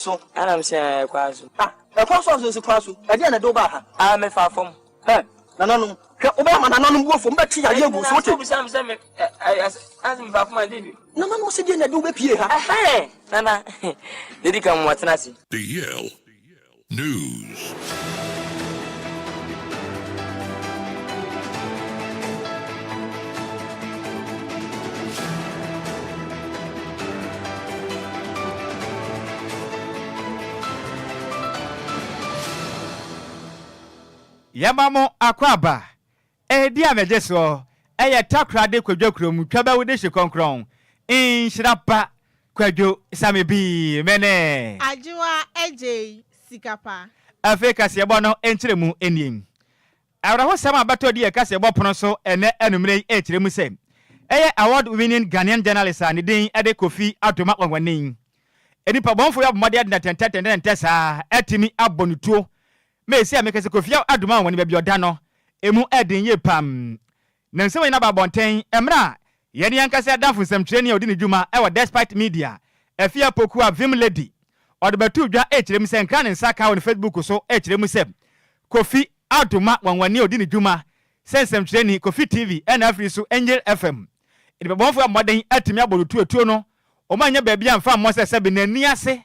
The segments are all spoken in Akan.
So, and I'm saying, Kwasu. ah, a cross is a cross. I didn't do baha. I'm a far from Eh, no. Obama, no, go from Betty. I will sort it. Some, I asked him for my baby. No man was sitting and do with here. Hey, Nana, did he come what's Nasi? DL News. Yamamo akwaba edi amejeso eye takrade Kwadwo krom twaba wode hyekonkron Nhyiraba Kwadwo Sammy bi mene Adwoa Agyei Sikapa Africa se ebo no enkyeremu eniem Awraho Sammy abato de ka se ebo pono so ene enumre enkyeremu se eye award winning Ghanaian journalist ani din ede Kofi Adwoa Agyei enipa bonfo ya bomade ade na tentente saa etimi abonutuo me si amekase Kofi Adwoa woni bia oda no emu edin ye pam na nse wona ba bonten emra ye ne yankase adafo nsem ni odi ne djuma e wa despite media afia poku a vim lady odebatu dwa ekirem se nkra ne nsaka won Facebook so ekirem se Kofi Adwoa wanwani odi ne djuma sensem ni Kofi TV na afri so Angel FM edi bonfo amoden atimi aborutu etuo no o manya ba bia mfa mo se be nani ase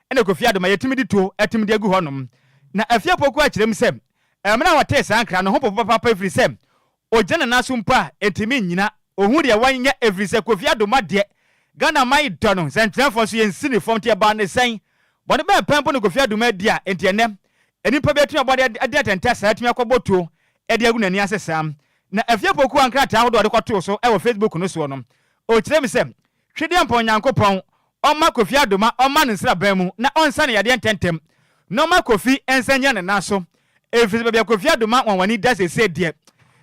ene Kofi Adwoa yetimi di tuo atimi di agu honom na afia poku a kirem se emra wate sankra no ho papa every sem ojana naso mpa etimi nyina ohu de wanya every se Kofi Adwoa de Ghana mai dono sentrafo so yensini fom te ba ne sen bone be pempo no Kofi Adwoa dia enti enem enipa betu abode ade atenta sa atimi akoboto ede agu nani asesam na afia poku ankrata hodo de kwato so e wo Facebook no so no o kire mi sem twede ampa Onyankopon oma Kofi Adwoa oma ne nsra ban mu na onsa ne yade ntentem no ma Kofi ensanya ne naso efiri bia Kofi Adwoa wanwani da se de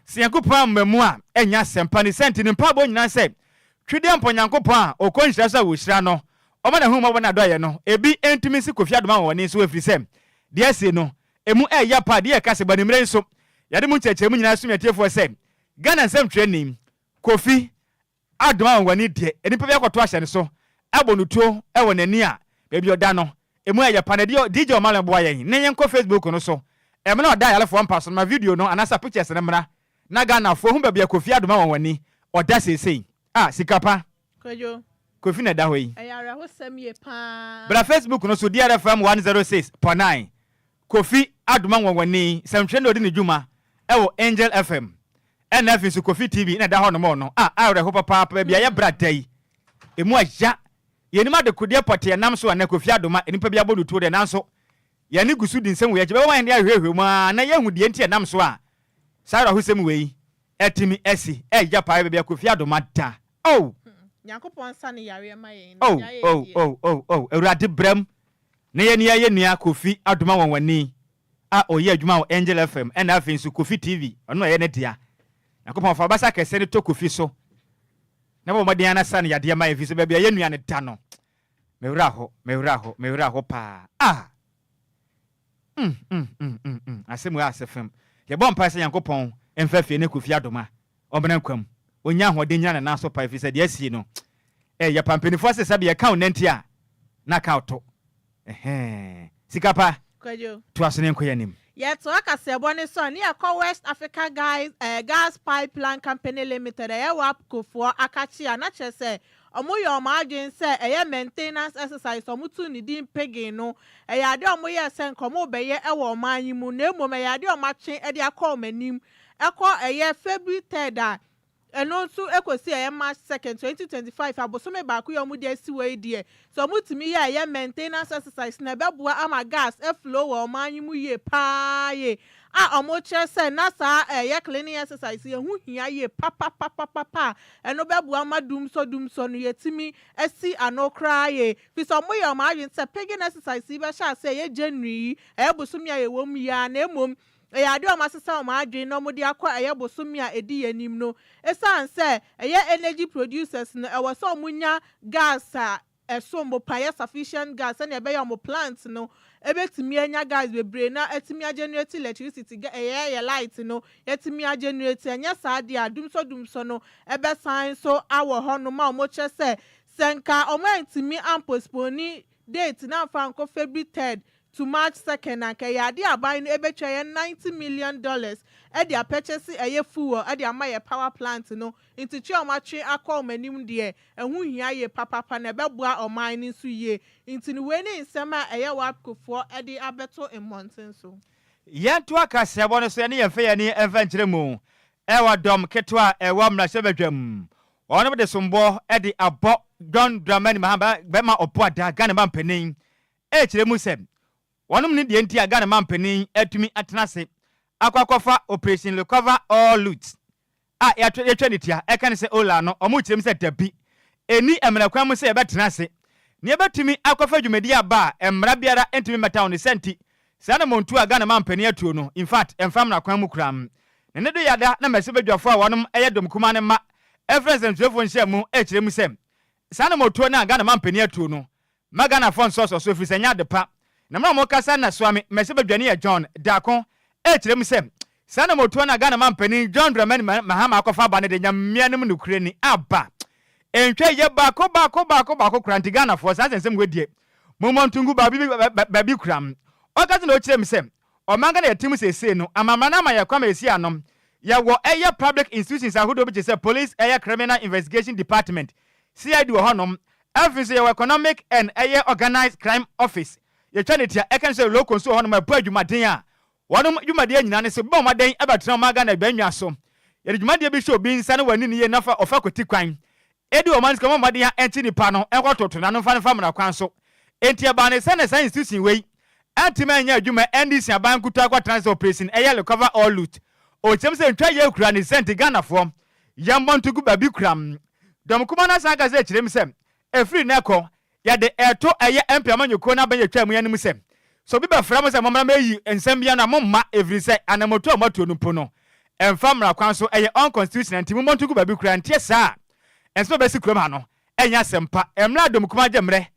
Siyankopon mamu a enya sempa ne senti ne mpabo nyina se twede ampa Onyankopon a okonhyira so wo hyira no oma na huma bona do ye no ebi entimi si Kofi Adwoa wanwani so efiri se de se no emu eya pa de ka se banimre nso yade mu chechemu nyina so metiefo se Ghana nsem training Kofi Adwoa wanwani de enipa bia kwato ahye ne so abonutuo e wonani a bebi oda no emu eya pa na DJ Omale boa yen ne yen ko Facebook no so emna oda yale fo mpa so na video no anasa pictures ne mra na Ghana fo hu bia Kofi Adwoa wanwani oda sesei Sikapa Kwadwo Kofi na da hoyi Nhyiraba Sammy pa bra Facebook no so DLFM 106.9 Kofi Adwoa wanwani semtwe odi ne djuma ewo Angel FM NF so Kofi TV na da ho no mo no awre ho papa bia ye bradai emu aja yenima de kudie pote nam so na Kofi Adwoa enipa bia boduto de nanso yani gusu di nsem we agye be wan de ahwehwe mu na ye hudie ntie nam so a sara husem we etimi esi eja pa bia Kofi Adwoa da Nyankopon sa ne yare ma yen Ewurade bram ne ye ne ye nua Kofi Adwoa wanwani a oye adwuma o Angel FM na afin so Kofi TV ono ye ne dia Nyankopon fa basa kese ne to Kofi so na bo modin ana sa ne yade ma efi so bia ye nua ne da no mewura ho pa asemu asefem ye bom pa se Nyankopon emfa fie ne Kofi Adwoa obena kwam onya hode nya na so pa efi se de asie no ye pampenifo asesa bia ka onanti a na ka auto Sikapa Kwadwo to asene nkoyanim yet aka sebo ne so ne yakọ West Africa Gas Pipeline Company Limited wap kofo akachi a na chese omoye omadwen se maintenance exercise omutu ni din pegin no ade omoye se nkomo beye ewo omanyi mu na emom ade omatwe ede akọ omanim ekọ February 3rd eno nso ekosi March 2nd 2025 abosome ba ku yomu de siwe die so mutimi ye maintenance exercise na beboa ama gas flow wo manyi mu ye pa ye omo chese na sa cleaning exercise ye hu hia ye pa eno beboa ma dum so no yetimi esi anokra ye fi so mo ye ma yin se pegin exercise be sha se ye January bosome ye wom ya na emom ade o masesa o maadwen no modi akwa bosomi a edi yanim no esan se energy producers no ewo so munya gas a esombo paye sufficient gas na ebe ya mo plant no ebetimi anya gas bebre na etimi generate electricity light no etimi generate anya saade adum so no ebe san so awo ho no ma o mo che se senka o ma etimi ampostpone date na Franco February 3rd to March 2nd and kaya di abayin ebe cheye $90 million edi a purchase eye fuel edi ama ye power plant no inti chi omachi akọ omanim de ehu hia ye papa na beboa oman ni so ye inti ni we ni nsema eye wapkofo edi abeto emmonten so yanto akase bo no so ne ye fe ye ne evenkyere mu ewa dom ketwa ewa mra sebedwam ono de sombo edi abo John Dramani Mahamba bema opo ada Ghana mampanin kyere mu sem wonum ne de enti aga na mampanin atumi atenase akwakofa operation recover all loot ya twanitia eka ne se ola no omu kyerem se tabi eni emrakwan mu se ye betenase ne betumi akwafa dwumadi aba emra biara entumi meta on senti sana montu aga na mampanin atuo no in fact emfam na kwan mu kuram ne do yada na mese bedwafo a wonum eyedom kuma ne ma efrens and twefo nhyamu kyere mu sem sana motuo na aga na mampanin atuo no magana fon so free senya de pa na mra mo kasa na swami mese bedwane ya John Dakon kyere mu sem sana motuo na Ghana mampanin John Dramani Mahama akofa ba ne de nyamianem nukure ni aba entwa ye ba ko kranti Ghana for sa sensem wedie momontungu babi kram okase na o kyerem sem o manga na yatim sese no amama na ma yakwa esi anom ya wo eye public institutions ahodo bi say police eye criminal investigation department CID wo honom everything your economic and eye organized crime office ye twanitia eken say local so honom abu adwumaden a wonum dwumade nyina ne se bo maden abatena maga na banwa so ye dwumade bi show bi nsa ne wani ne ye nafa ofa koti kwan edi o man ska maden a enti nipa no enkototo na no fa na kwan so enti aba ne se ne science institution wei antima anya adwuma NDC aban kuta kwa transit operation eye recover all loot o chem se ntwa ye kura ne senti Ghana fo yambontugu babi kuram dom kuma na sanga ze kyerem sem efri na ekọ ya de eto eye MP amanyoko na ban ye twa mu yanim sem so bi ba fra mo sem momra meyi ensem bia na momma every say anamoto amato no po no emfa mra kwan so eye unconstitutional nti montugu babi kura ntie sa enso be si kurom ha no enya sempa emra dom kuma gemre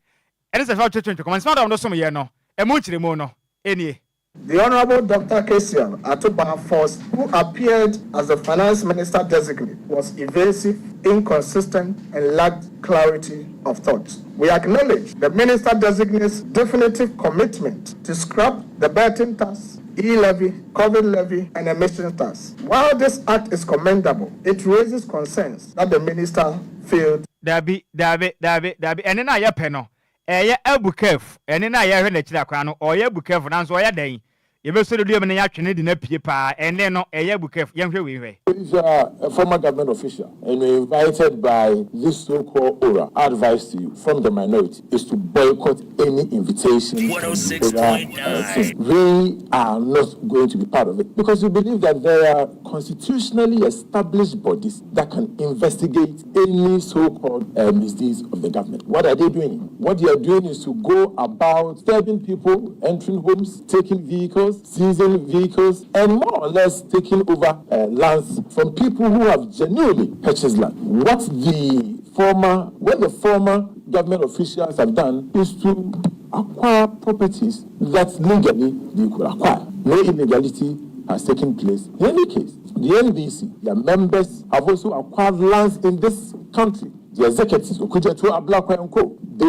ene se fa twetwe kuma nsema dom no som ye no emu kyeremu no enie. The Honorable Dr. Kwadwo Adwoa first, who appeared as the Finance Minister designate, was evasive, inconsistent, and lacked clarity of thought. We acknowledge the Minister designate's definitive commitment to scrap the betting tax, e-levy, COVID levy, and emission tax. While this act is commendable, it raises concerns that the Minister failed. Dabi, and then I yapeno. Eye abukef ene na ye hwe na kira kwa no oye abukef na nso oye dan ye be so do me na yatwene de na pie pa ene no eye abukef ye hwe we hwe. He's a former government official and we're invited by this so-called aura. Our advice to you from the minority is to boycott any invitation. 106.9. We are not going to be part of it because we believe that there are constitutionally established bodies that can investigate any so-called misdeeds of the government. What are they doing? What they are doing is to go about stabbing people, entering homes, taking vehicles, seizing vehicles, and more or less taking over lands from people who have genuinely purchased land. What the former government officials have done is to acquire properties that legally they could acquire. No illegality has taken place. In any case, the NDC, their members have also acquired lands in this country. The executives, they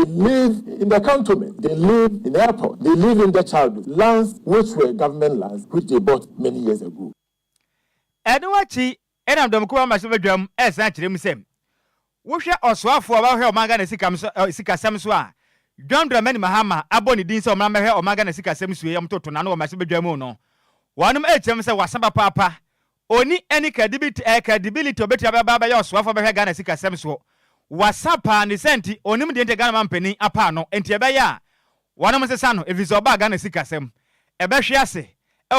live in the cantonment, they live in the airport, they live in the childhood. Lands which were government lands, which they bought many years ago. Adwoa Agyei enam dom ko ma se bedwam esan kyerem sem wo hwe osoafo ba hwe omaga na sikasem so a John Dramani Mahama aboni din se omama hwe omaga na sikasem so yam toto na no ma se bedwam no wanum ekyem se wasaba papa oni any credibility obeti ababa ya osoafo ba hwe ga na sikasem so wasapa ni senti onim de Ghana mampani apa no enti ebe ya wanum se sano evizo ba ga na sikasem ebe hwe ase. The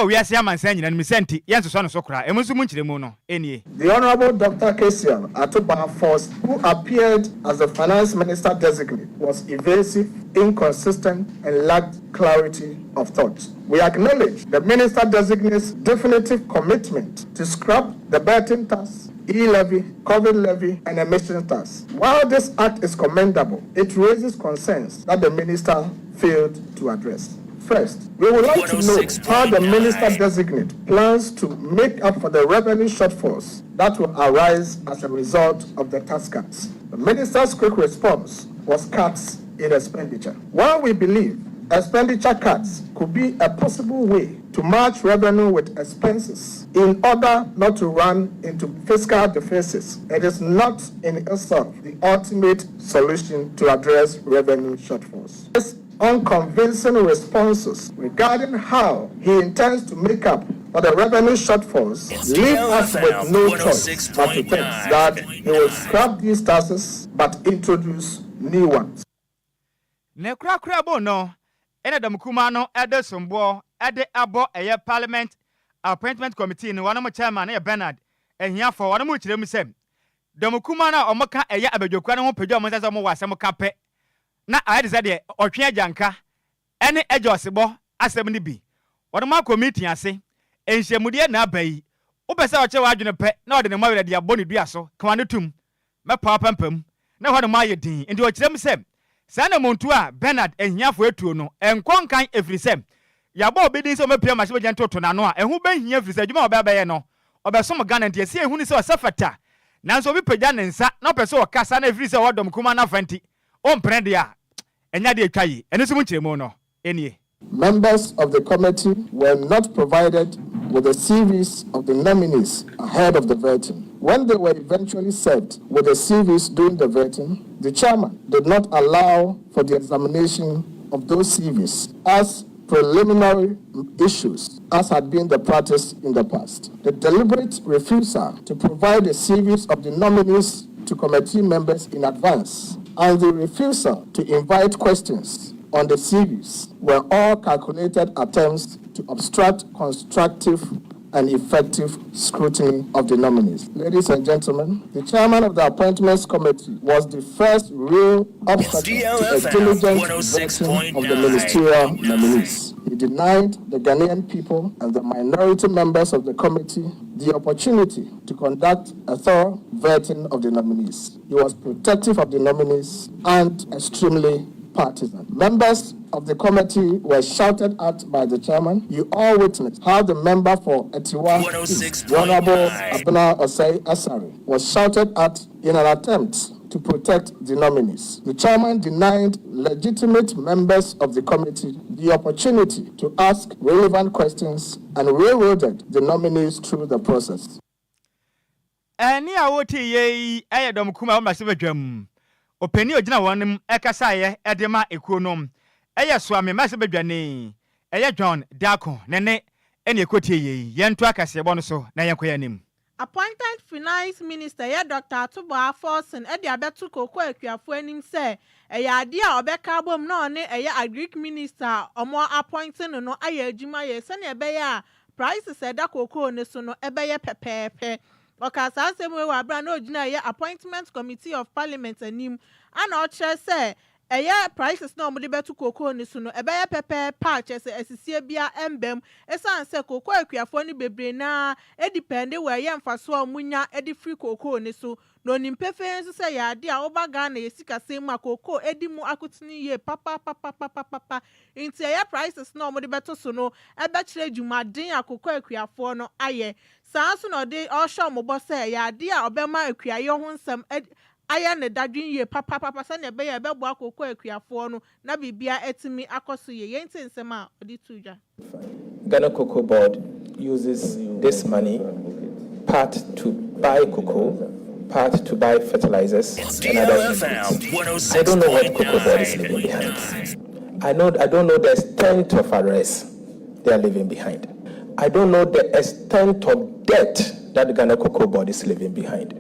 Honorable Dr. Kwadwo Adwoa first, who appeared as the Finance Minister designate, was evasive, inconsistent, and lacked clarity of thought. We acknowledge the Minister designate's definitive commitment to scrap the betting tax, e-levy, COVID levy, and emission tax. While this act is commendable, it raises concerns that the Minister failed to address. First, we would like to know how the Minister-designate plans to make up for the revenue shortfalls that will arise as a result of the tax cuts. The Minister's quick response was cuts in expenditure. While we believe expenditure cuts could be a possible way to match revenue with expenses in order not to run into fiscal deficits, it is not in itself the ultimate solution to address revenue shortfalls. His unconvincing responses regarding how he intends to make up for the revenue shortfalls leave us with no choice but to think that he will scrap these taxes but introduce new ones. Ene Damukuma no ede sombo ede abo eye parliament appointment committee ni wanu chairman e Bernard ehia for wanu mu kirem sem Damukuma na omoka eye abedwokwa no ho pedwa mo sese mo wasem kape na ayede se de otwe ajanka ene eje osebo asem ni bi wanu ma committee ase enhyemude na abai obese oche wa adwene pe na ode ne mawere de aboni dua so kwa ne tum me pa pampam na ho de ma yedin ndi o kirem sem Sana muntu a Bernard ehiafo etuo no enkonkan efrisem yabo obedi se o mepia ma se toto na no a ehu be hia efrisem adwuma obabaye no obesom Ghana ntia se ehu ni se osafata nanso obi pagya ne nsa na opese o kasa na efrisem wodom kuma na fanti o mprende a enya de etwaye ene so mu kiremu no enie. Members of the committee were not provided with a series of the nominees ahead of the voting. When they were eventually served with the CVs during the voting, the chairman did not allow for the examination of those CVs as preliminary issues, as had been the practice in the past. The deliberate refusal to provide the CVs of the nominees to committee members in advance and the refusal to invite questions on the CVs were all calculated attempts to obstruct constructive and effective scrutiny of the nominees. Ladies and gentlemen, the chairman of the Appointments Committee was the first real obstacle to a diligent vetting of the ministerial nominees. He denied the Ghanaian people and the minority members of the committee the opportunity to conduct a thorough vetting of the nominees. He was protective of the nominees and extremely partisan. Members of the committee were shouted at by the chairman. You all witnessed how the member for Etiwa, Honorable Adwoa Agyei, was shouted at in an attempt to protect the nominees. The chairman denied legitimate members of the committee the opportunity to ask relevant questions and railroaded the nominees through the process. Ani awoti ye ayedom kuma ma sebedwam. Openi ogina wonim ekasaye edema ekuonom eye soame masebedwane eye John Dako nene ene ekotie ye yento akase bo no so na yenkoyanim. Appointed Finance Minister ye Dr. Adwoa Forson ede abeto koko akuafo anim se eye ade a obeka bom na one eye Agric Minister omo appointing no aye adwuma ye se na ebe ya prices eda koko ne so no ebe ye pepepe. Okasa asemu we abra na ogina ye Appointment Committee of Parliament anim ana o chere se eye prices na omode betu koko ni so no ebe ye pepe pa chere se asisie bia embem esan se koko akuafo ni bebre na edepende we ye mfaso omunya edi free koko ni so no nimpefe nso se ya ade a oba Ghana ye sika semu akoko edi mu akutini ye papa inti eye prices na omode betu so no ebe chere dwumaden akoko akuafo no aye Sansu no de osho mobo se ya ade a obema akuaye ho nsem aya ne dadwin ye papa se ne be ye be bo akoko akuafo no na bibia etimi akoso ye yenti nsem a odi tuja. Ghana Cocoa Board uses this money part to buy cocoa, part to buy fertilizers and other inputs. I don't know what Cocoa Board is leaving behind. I don't know the extent of arrests they are leaving behind. I don't know the extent of debt that the Ghana Cocoa Board is leaving behind.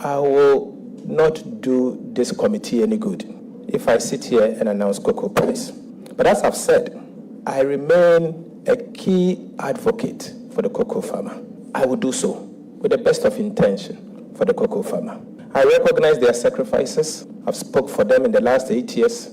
I will not do this committee any good if I sit here and announce cocoa price. But as I've said, I remain a key advocate for the cocoa farmer. I will do so with the best of intention for the cocoa farmer. I recognize their sacrifices. I've spoke for them in the last 8 years,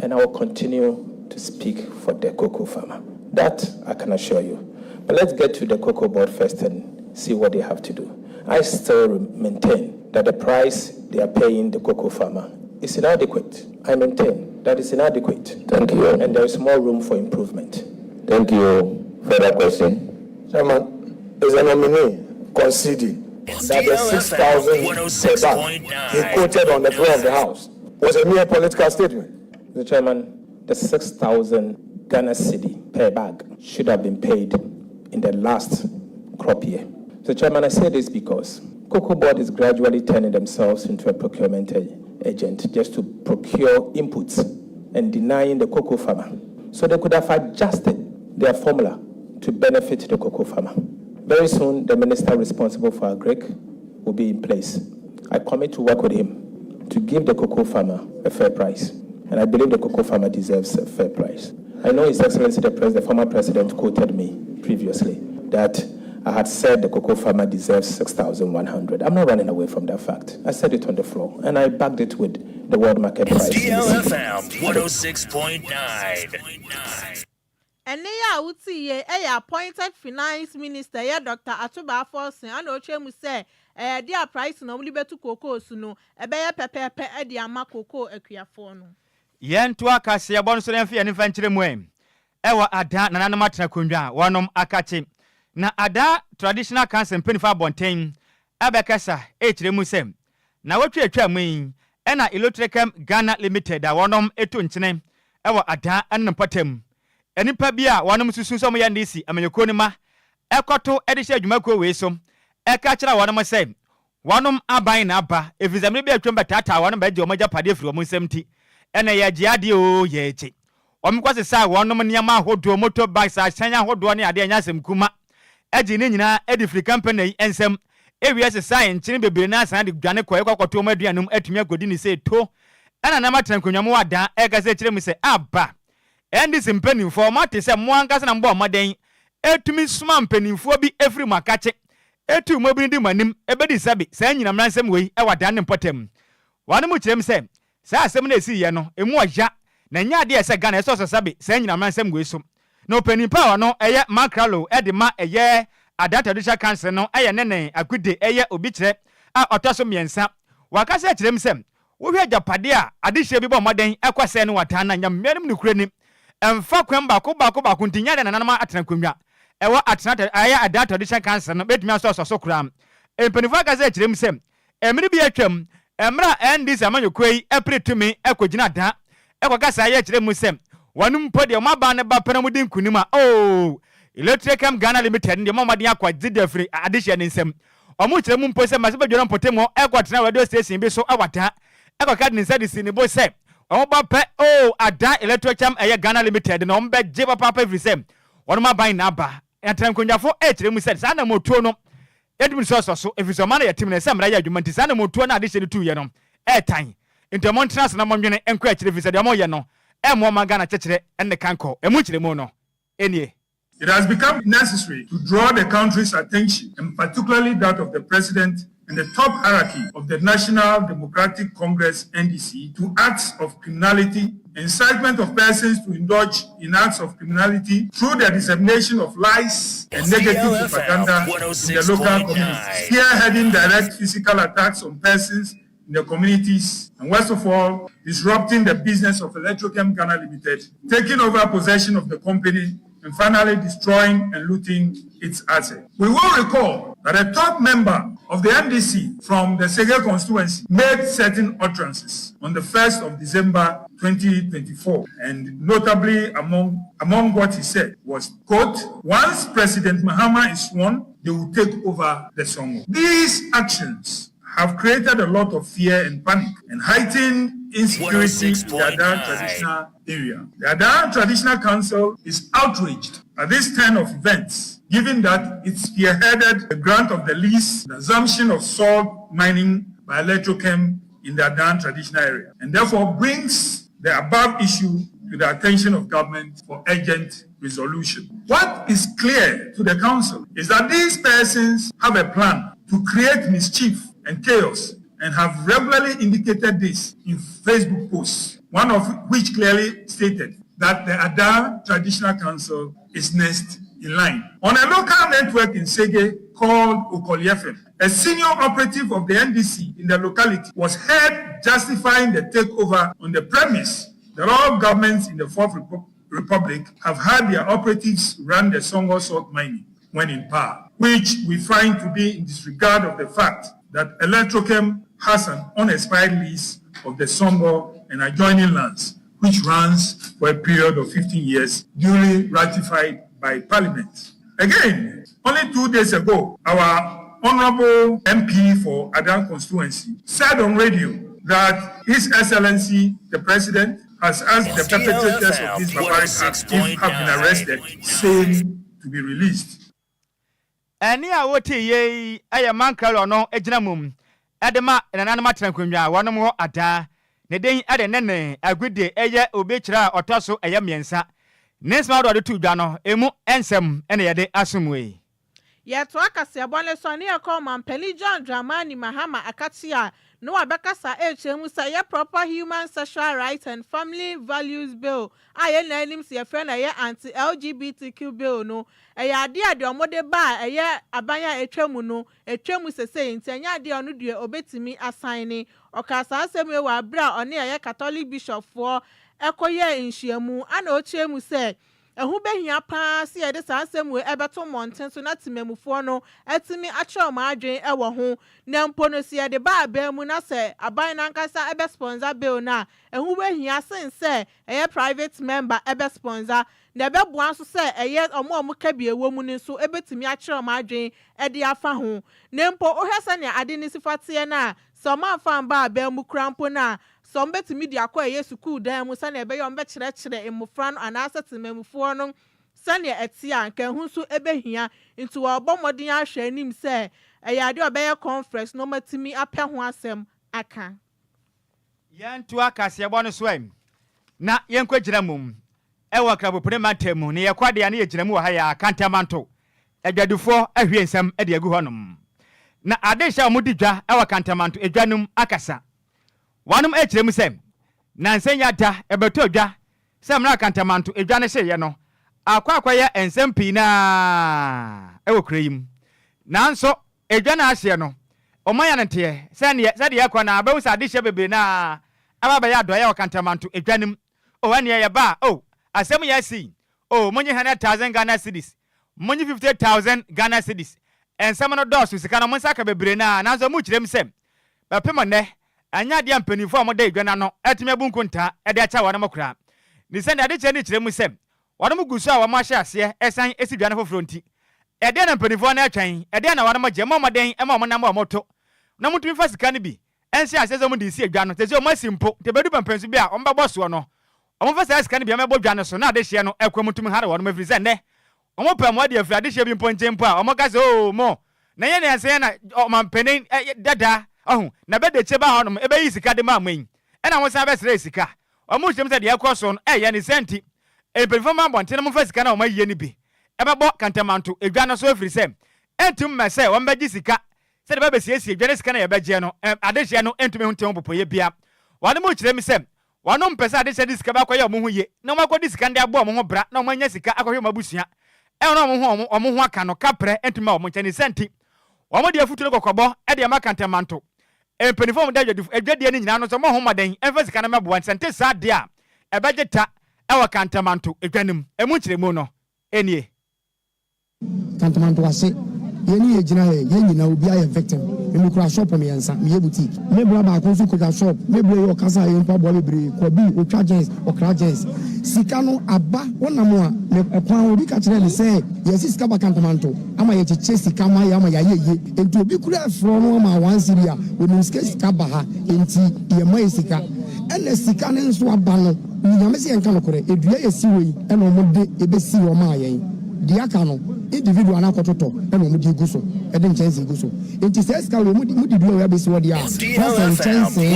and I will continue to speak for the cocoa farmer. That I can assure you. But let's get to the cocoa board first and see what they have to do. I still maintain that the price they are paying the cocoa farmer is inadequate. I maintain that it's inadequate. Thank you. And there is more room for improvement. Thank you. Further question? Chairman, is a nominee conceding that the 6,000 per bag he quoted on the floor of the House was a mere political statement. Mr. Chairman, the 6,000 Ghana cedi per bag should have been paid in the last crop year. Mr. Chairman, I say this because Cocoa Board is gradually turning themselves into a procurement agent just to procure inputs and denying the cocoa farmer. So they could have adjusted their formula to benefit the cocoa farmer. Very soon, the minister responsible for agric will be in place. I commit to work with him to give the cocoa farmer a fair price. And I believe the cocoa farmer deserves a fair price. I know His Excellency the former president quoted me previously that I had said the cocoa farmer deserves 6,100. I'm not running away from that fact. I said it on the floor, and I backed it with the world market price. DLFM 106.9. And ya uti ye appointed finance minister ye Dr. Adwoa Agyei and Ochemu say dia price no mli betu cocoa suno ebeye pepepe e dia ma cocoa akuafo no. Yen to akase ye bon so ne mfe ne fankyere mu ewa ada na nanam atena kondwa wonom akache na ada traditional council penifa bonten abekasa ekire mu sem na wotwe atwa mu e na Electricam Ghana Limited a wonom eto nkyene ewa ada anem patam enipa bia wonom susu so mo ya ndisi amanyoko ni ma ekoto edihye adwumako we so eka kira wonom se wonom aban na aba efizamre bia atwem betata wonom ba je omaja pade afiri omon semti ena ye giade o ye echi omkwase sa wonom niam ahodo motorbikes ahyan ahodo ne ade anyasem kuma eji ne nyina edifri company ensem ewiase science ne bebere na asan de dwane koye kwakoto mo aduanum atumi agodi ni se to ena na matran konwamo wada eka se kire mu se aba endi simpanimfo mate se mo ankasa na mbo maden etumi suma mpanimfo bi efri makache etu mo bi ndi manim ebedi sabi sa nyina mransem wei e wada ne potem wane mu kirem se sa asem na esi ye no emu oja na nya de ese Ghana eso sabi sa nyina mransem wei so no panimpa no eye makralo edema eye adata dusha cancer no eye nene agude eye obi kire a otoso miensa wakasa kirem se wo hwe japade a adehye bi bo maden ekwase no wata na nya mmenim ne kurani emfa kwamba ko ntinya de nanama atena kwamwa ewa atena aya adata audition cancer no betumi aso kram empenifa ka ze kirem sem emri bi atwam emra ndis amanyokoi epretumi ekogina da ekwakasa aya kirem sem wanum podi o maba ne ba pena mudin kunima oh Electricam Ghana Limited ndi mama dia kwa zidefri addition nsem omu kirem mpo sem masebe dworo mpotemo ekwatena radio station bi so awata ekwaka din sadisi ni bo sem oba pe oh ada Electricam Ghana Limited no mbe je papa every sem wonu ma ban na ba entran konjafo ekire mu said sana motuo no edum so efiso ma na yatim na semra ya adwuma nti sana motuo na ade hye ne tuye no etan into montras na monwene enko ekire fi said mo ye no emo ma Ghana chekire enne kanko emu kire mu no enie. It has become necessary to draw the country's attention, and particularly that of the President and the top hierarchy of the National Democratic Congress (NDC) to acts of criminality, incitement of persons to indulge in acts of criminality through the dissemination of lies and negative propaganda in the local communities, spearheading direct physical attacks on persons in the communities, and worst of all, disrupting the business of Electricam Ghana Limited, taking over possession of the company, and finally destroying and looting its assets. We will recall that a top member of the NDC from the Sege constituency made certain utterances on the 1st of December 2024, and notably among what he said was, quote, once President Mahama is sworn, they will take over the Songo. These actions have created a lot of fear and panic and heightened insecurity in the Adwoa traditional area. The Adwoa Traditional Council is outraged at this turn of events, given that it spearheaded the grant of the lease, the assumption of salt mining by Electricam in the Adwoa traditional area, and therefore brings the above issue to the attention of government for urgent resolution. What is clear to the council is that these persons have a plan to create mischief and chaos, and have regularly indicated this in Facebook posts, one of which clearly stated that the Adwoa Traditional Council is next in line. On a local network in Sege called DLFM, a senior operative of the NDC in the locality was heard justifying the takeover on the premise that all governments in the Fourth Republic have had their operatives run the Songo salt mining when in power, which we find to be in disregard of the fact that Electricam has an unexpired lease of the Songo and adjoining lands, which runs for a period of 15 years, duly ratified by Parliament. Again, only 2 days ago, our Honorable MP for Adan constituency said on radio that His Excellency, the President, has asked the perpetrators of this barbaric act, if have been arrested, same to be released. Any a wote ye aya mankalo no ejina mum edema nananama trankwamwa wono mo ada ne den ade nene agwide eye obechira otoso eye miensa nesma do tu dwa no emu ensem ene yede asumwe yeto akase abone so ne yakọ mampeli John Dramani Mahama Akatia no abekasa ehemu say ye proper human sexual rights and family values bill aye na enim se friend aye anti LGBTQ bill no eye ade ade omode ba eye abanya etwemu no etwemu sese ntanya ade onu due obetimi assign okasa asem we wa bra one eye Catholic bishop for ekoye nhyiamu ana ochemu se ehu behia pa se ye de sansem we ebeto monten so na timemufo no etimi acho ma adwen ewo ho na mpo no se ye de ba ba mu na se aban na nkasa ebe sponsor bill na ehu behia sense eye private member ebe sponsor na ebe boan so se eye omo ka bi ewo mu ni so ebetimi acho ma adwen e de afa ho na mpo ohwese ne ade ni sifate na so ma fa ba ba mu krampo na some bet media kwa ye school dan mu sane ebe yo mbe kire emufra no anasa tememufo no sane etia nka hu so ebe hia nti wo bomodin ahwe anim se eyade obeye conference no matimi apɛ ho asɛm aka yantu akase ebo no swem na yenkwa gira mum ewo krabo premantemu ne yekwade ya ne yegira mu ha ya kantamanto adwadufo ahwie nsɛm ade agu honom na ade hya omudi dwa ewo kantamanto adwanum akasa wanum echiremu sem na nsenya da ebeto dwa sem na kantamanto edwa ne hye no akwakwaya ensem pi na ewo kreyim nanso edwa na ahye no omanya nte se de yakwa na abawusa de hye bebe na ababa ya doya kantamanto edwanim o wane ye ba o asem ya si o monye 100,000 Ghana cedis monye 50,000 Ghana cedis ensem no dosu sika na monsaka bebre na nanso mu chirem sem bapemo ne anya dia mpanifo amode edwana no etime bunkunta ede acha wane makura ni sende ade che ni kiremu sem wane mugusu a wama hye ase esan esi dwana foforo nti ede na mpanifo na atwan ede na wane magye momoden ema mo nam omoto na mutumi fa sika ne bi ense ase zo mu di si edwa no tese o masimpo te bedu pampansu bi a omba boso no omo fa sa sika ne bi amebo dwa no so na ade hye no ekwa mutumi hare wane mafiri se ne omo pam ade afiri ade hye bi mponjempo a omo ka se o mo na ye ne ase na omampanin dada oh na be de cheba honom ebe yi sika de ma mwen e na won be sere sika o mu hwem se de yakọ no ye ne senti e performa bonte na mo fa sika na o ma yiye ni bi e be bo kantamanto edwa no so afiri se entum mese won be gi sika se de be siesie edwa ne sika na ye be je no ade hye no entum hu ntem popoye bia wane mo kire mi se wano mpesa ade hye di sika ba kwa ye o mo hu ye na mo akodi sika nde abo o mo ho bra na o manya sika akohwe mabusua e no o mo ho aka no kapre entum o mo nche ne senti o mo de afutu kokobo e de ma kantamanto empenifo da adwadie ni nyina no so mo homaden emphasica na mebo nsente sa de a ebegeta ewa kantamanto adwanim emu kiremu no enie kantamanto wase yeni yegina ye nyina obi aye victim emi kura shop me yansa me ye boutique me bra ba ko so ko shop me bra yo kasa ye mpa bo bebre ko bi o twa gens o kra gens sika no aba wonam a me ekwan obi ka kire ne se yesi sika ba kantamanto ama ye cheche sika ma ya ma ya ye enti obi kura afro no ma wan siria oni sika ba ha enti ye ma sika ene sika ne nso aba no nyame se enka no kore edua ye siwei ene omode ebesi wo ma ye diaka no individual na kototo e no mudi guso e de chance guso enti se ska we mudi do we be se wodi a na chance e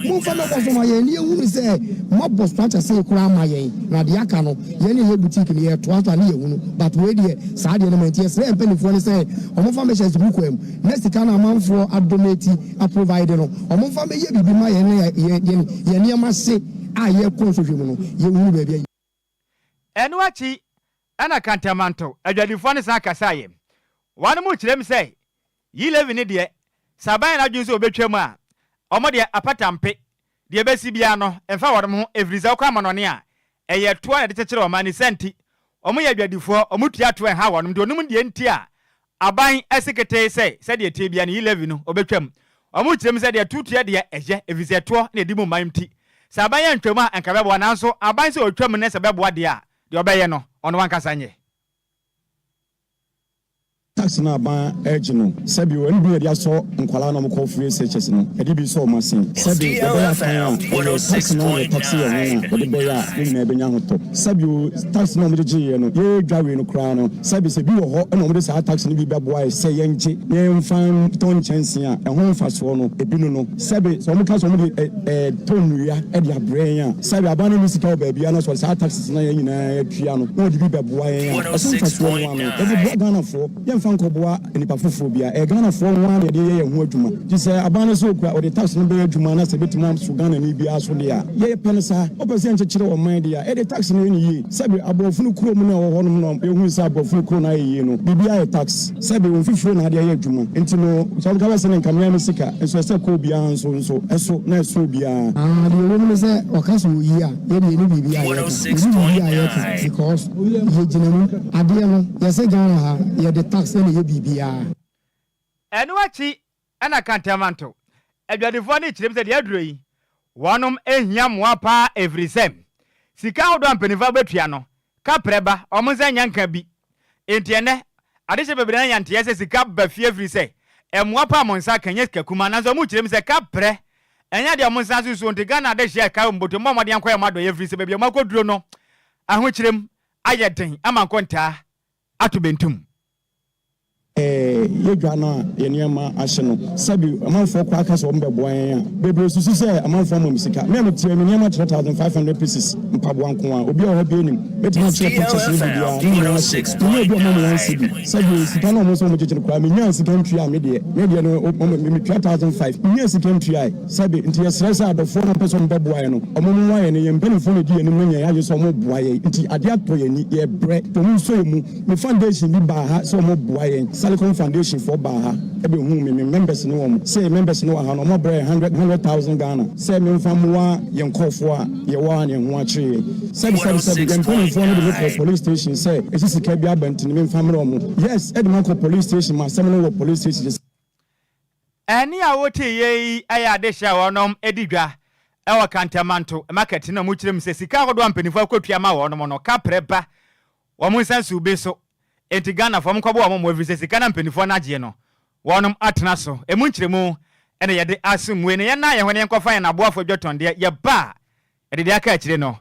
mo fa na koso ma ye ni ehunu se mo boss plancha se kura ma ye na diaka no ye ni ye boutique ni ye to ato na ye hunu but we de sa de no menti se empenifo ni se o mo fa me chance buku em next ka na manfo adonate a provide no o mo fa me ye bibi ma ye ni ma se a ye ko so hwemu no ye hunu ba bia enu achi ana kantamanto adwadifo ne sa kasaye wane mu kirem se yi levi ne de saban na dwun so obetwam a omo de apatampe de besi bia no emfa wodem ho evriza kwa manone a eye to na de kekere o mani senti omo ye adwadifo omo tua to en ha wonum de onum de enti a aban esekete se de tie bia ne yi levi no obetwam omo kirem se de tutua de eje evriza to na di mu manti Sabaya ntwema ankabebo na nso aban se otwam ne sebebo de a de obeye no ono wankasa nye tax na ban ejino sabi won bi ya so nkwala na mko free searches no e di bi so o masin sabi DLFM 106.9 o de be ya ni na be nya hoto sabi tax na mo de je no ye dwawe no kra no sabi se bi wo ho na mo de sa tax ni bi beboa se ye nche ye mfan ton chance a e ho mfa so no e bi no sabi so mo ka so mo de ton ya e di abre ya sabi abanu ni sika ba bia na so sa tax na ye nyina ya twia no mo de bi beboa ya e so mfa so no e bi Ghana fo Nkoboa enipa foforo bia e Ghana fo nwa na de ye ho adwuma ti se abane so kwa o de tax no be adwuma na se betima so Ghana ni bia so de a ye pensa o pese nchekire o man de a e de tax no ni yi sabe abofunu kuro mu na wo hono no ehun sa abofunu kuro na ye no bibia ye tax sabe won fifiro na de ye adwuma enti no so ka wese ne nkamia no sika so se ko bia nso eso na eso bia de wo mu se o ka so yi a ye ni bibia ye because ye jinamu ade no ye se Ghana ha ye de tax ye bibia enu achi ana kantamanto adwadefo ne kirem se de aduro yi wonom ehia moa pa every sem sika hodo ampenifa betua no ka preba omonza nyanka bi entiene adehye bebre na yante se sika ba fie every se emoa pa monsa kanye kakuma na zo mu kirem se ka pre enya de omonsa susu onti Ghana adehye ka mboto momode ankoya mado every se bebia makoduro no aho kirem ayeden amankonta atubentum yedwa na yeniama ahye no sabi amanfo kwa aka so mbeboa yan bebre susu se amanfo mamusika me metie me niama 3500 pieces mpabo anko a obi a ho bi enim metima che purchase ni bia ni na obi a mo sibi sabi sika na mo so mo chechire kwa me nyan sika ntwi a me de no me 3500 nyan sika ntwi ai sabi nti yesresa adofo na person mbeboa yan no omo nwa yan ye mpanifo no di enim no nya ya so mo boa yan nti ade ato yan ni ye bre to mu so mu me foundation bi ba ha so mo boa yan Salicon Foundation for Baha, ebe hu me members no wom say members no ha no mo bre 100,000 Ghana say me famwa yen kofo a ye wa ne ho akire sabi dem phone no the police station say esi sika bi abantini me famre omo yes Edmonton police station ma sem no police station ani a wote ye aya de sha wonom edigwa ewa kantamanto market na mu kirem se sika hodo ampanifo akotua ma wonom no ka preba wo mu sansu be so enti Ghana fo mkwabo wa mo every sika na mpanifo na agye no wonom atena so emu nkiremu ene ye de asumwe ne ye na ye hone enkofa ye na boafo dwoton de ye ba ede de aka akire no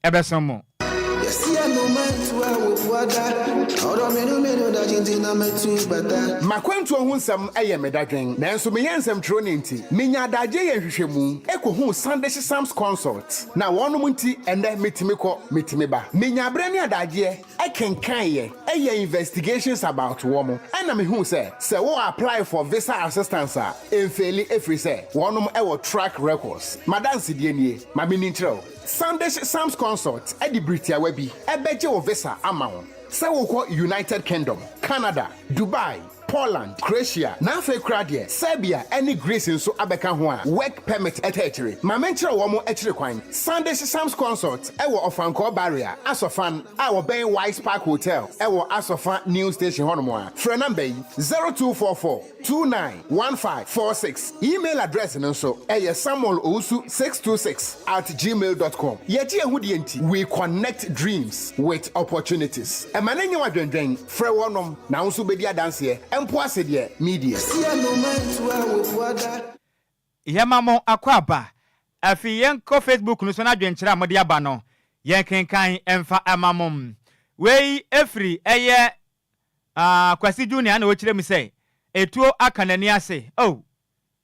ebesom mo Makwentu ohun sam eye medadwen nanso me yensam tro ne nti menya adagye ye hwehwemu ekohu Sunday Sam's consult na wonum nti ende metimi ba menya abre ne adagye ekenkan ye eye investigations about womo ana me hu se wo apply for visa assistance a enfeli efri se wonum ewo track records madansi die nie ma me nintro Sunday Sam's consult edi Britia webi ebeje wo visa amawo se wo ko United Kingdom, Canada, Dubai, Poland, Croatia, Nafe Kradie, Serbia, any Greece in so abeka ho a work permit etechere. Ma menchire wo mo echire kwan. Sunday Sam's consult ewo Ofanko barrier, Asofan, our Ben Wise Park Hotel, ewo Asofan New Station hono mo a. Phone number 0244 291546. Email address nso samuel626@gmail.com. Yeji ehudi enti, we connect dreams with opportunities. Emanenye wadwendwen, frɛ wonom na nso bedi adanse empo asede media. Yamamo akwaba afi yenko Facebook no so na dwenkyere amode aba no yenkenkan emfa amamom wei efri eye Kwasi Junior na wokyere mi say etuo akanani ase oh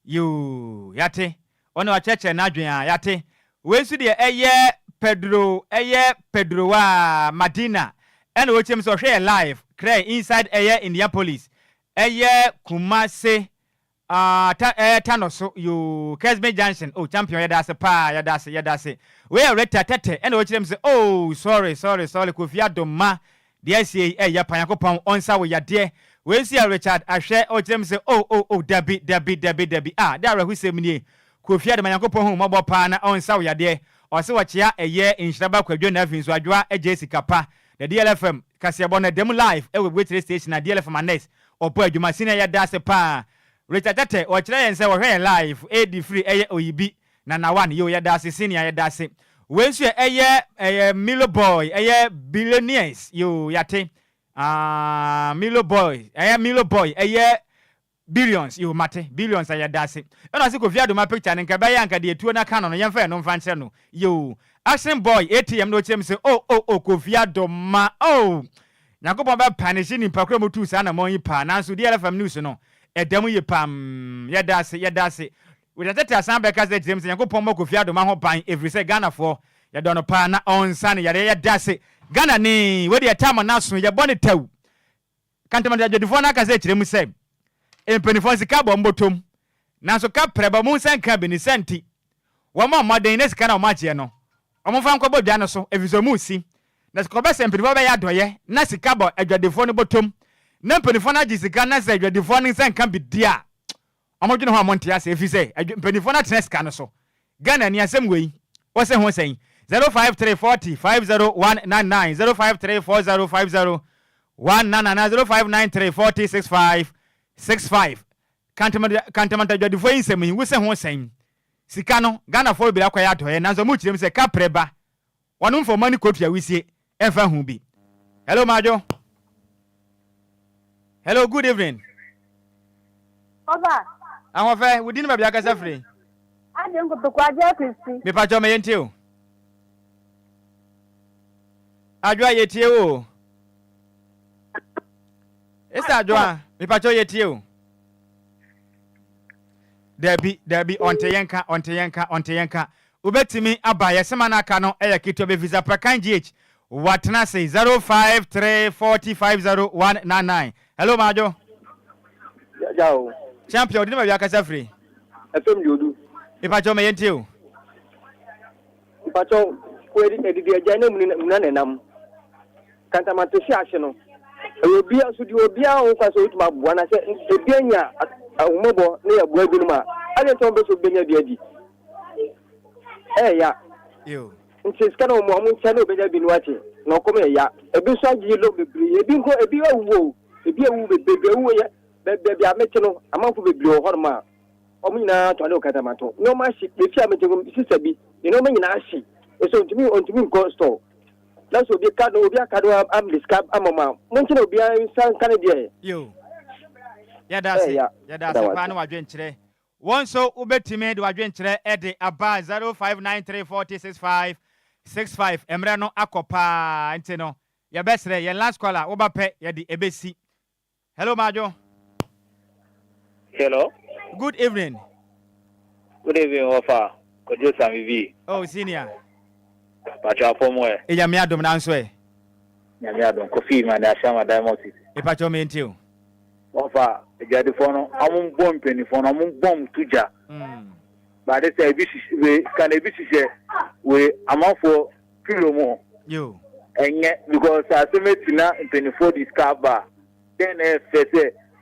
you yate ona wacheche na adwen a yate wei su de eye Pedro wa Madina ena wokyere mi so hwe live cray inside eye Indianapolis eye Kumase Tanoso you Kesme Junction oh champion yadase pa yadase we are tete ena wokyere mi say oh sorry Kofi Adoma de say ya panyakopon onsa wo yade we see Richard ahwe wokyere mi say oh Debbie there who say me Kofi Adoma yakopon hu mobo pa na onsa wo yade o se wo chia eye Nhyiraba Kwadwo na Afinso Adwoa Agyei Sikapa the DLFM kasebo na dem live we wait station na DLFM anes opo adwuma sine ya dase pa Richard tete o kyerɛ yen sɛ wo hwɛ live edi free eye oyibi na one yo yɛda ase senior yɛda ase when so ɛyɛ Milo boy ɛyɛ billionaires yo yate Milo boy ɛyɛ billions yo mate billions yɛda ase ɛna se Kofi Adoma picture ne nka bɛyɛ anka de etuo na ka no yɛmfa no mfa nkyerɛ no yo action boy ATM no kyerɛ me say oh Kofi Adoma Nyakopon ba punish ni pakro mo tu sa na mo yi pa nanso DLFM news no edam yi pam yɛda ase we dey tell san be ka say James Nyakopon mo Kofi Adoma ho ban every say Ghana for yɛda no pa na onsa ne yɛda ase Ghana ni we dey time na so yɛbɔ ne taw kantama de adwodifo na ka say kyerɛ mu say empenifo sika bɔ mbotom nanso ka preba mu nsan ka be ni senti wo ma maden ne sika na o ma kye no o mo fa nkɔ bɔ dua no so efiso mu si na sika be sempinifo be ya doye na sika bɔ adwadifo no botom na mpenifo na gisika na se adwadifo no nsan ka be dia o mo dwene ho amonte ase efi se mpenifo na tena sika no so Ghana ni asem wei wo se ho sen 0534050199 0534050199 0593406565 kantamanta adwadifo nsem yi wo se ho sen sika no Ghana for bi akwa ya doye nanso mu kirem se ka preba wonu mfo mani kotua wisie efa hu bi. Hello Majo. Hello, good evening. Oba. Awon fe we din ba bia ka safre. Ade ngoto kwaje kwisi. Me pa jo me yentie o. Adwoa yetie o. Esa Adwoa, me pa jo yetie o. Debi onte yenka. Ubetimi aba yesema na aka no eya kito be visa prakan GH watna say 0534050199. Hello Majo. Jao. Champion dinu ma kasa free. FM Jodu. Ipacho me yenti o. Ipacho ko edidi aja na mu na nam. Kanta ma to shi ahye no. Obi aso di obi a won kwaso utuma bua na se ebi anya awumobo na ya bua binu ma. Ale to be so benya biadi. Ya. Yo. Nti skana mo amuncha na obenya binu ache. Na okome ya. Ebi so agye lo bebri. Ebi nko ebi awuwo. Ebi awu bebri awu ya. Bebbi ameche no amanfo bebri o horma. Omo nyina to ale okata mato. No ma shi be fi ameche go sisa bi. No ma nyina shi. So ontimi nko store. Na so obi ka no obi aka do am discard amama. Mo nche na obi an san kan de. Yo. Ya da se pa na wadwen kire. One so ubetime de wadwen kire e de aba 0593406565 emre no akopa nti no ya besre ye last caller wo ba pe ye de ebesi. Hello Majo. Hello. Good evening. Good evening, Ofa. Kwadwo Sammy V. Oh, senior. Pacho afomo e. E nyame adom na nso e. Nyame adom Kofi man da Shama Diamond City. E pacho me ntio. Ofa, ejade fo no, amon bom peni fo no, amon bom tuja. Ba de say bi sisi kan ebi sisi we amanfo kilo mo. Yo. Enye because asemeti na peni fo discover. Then say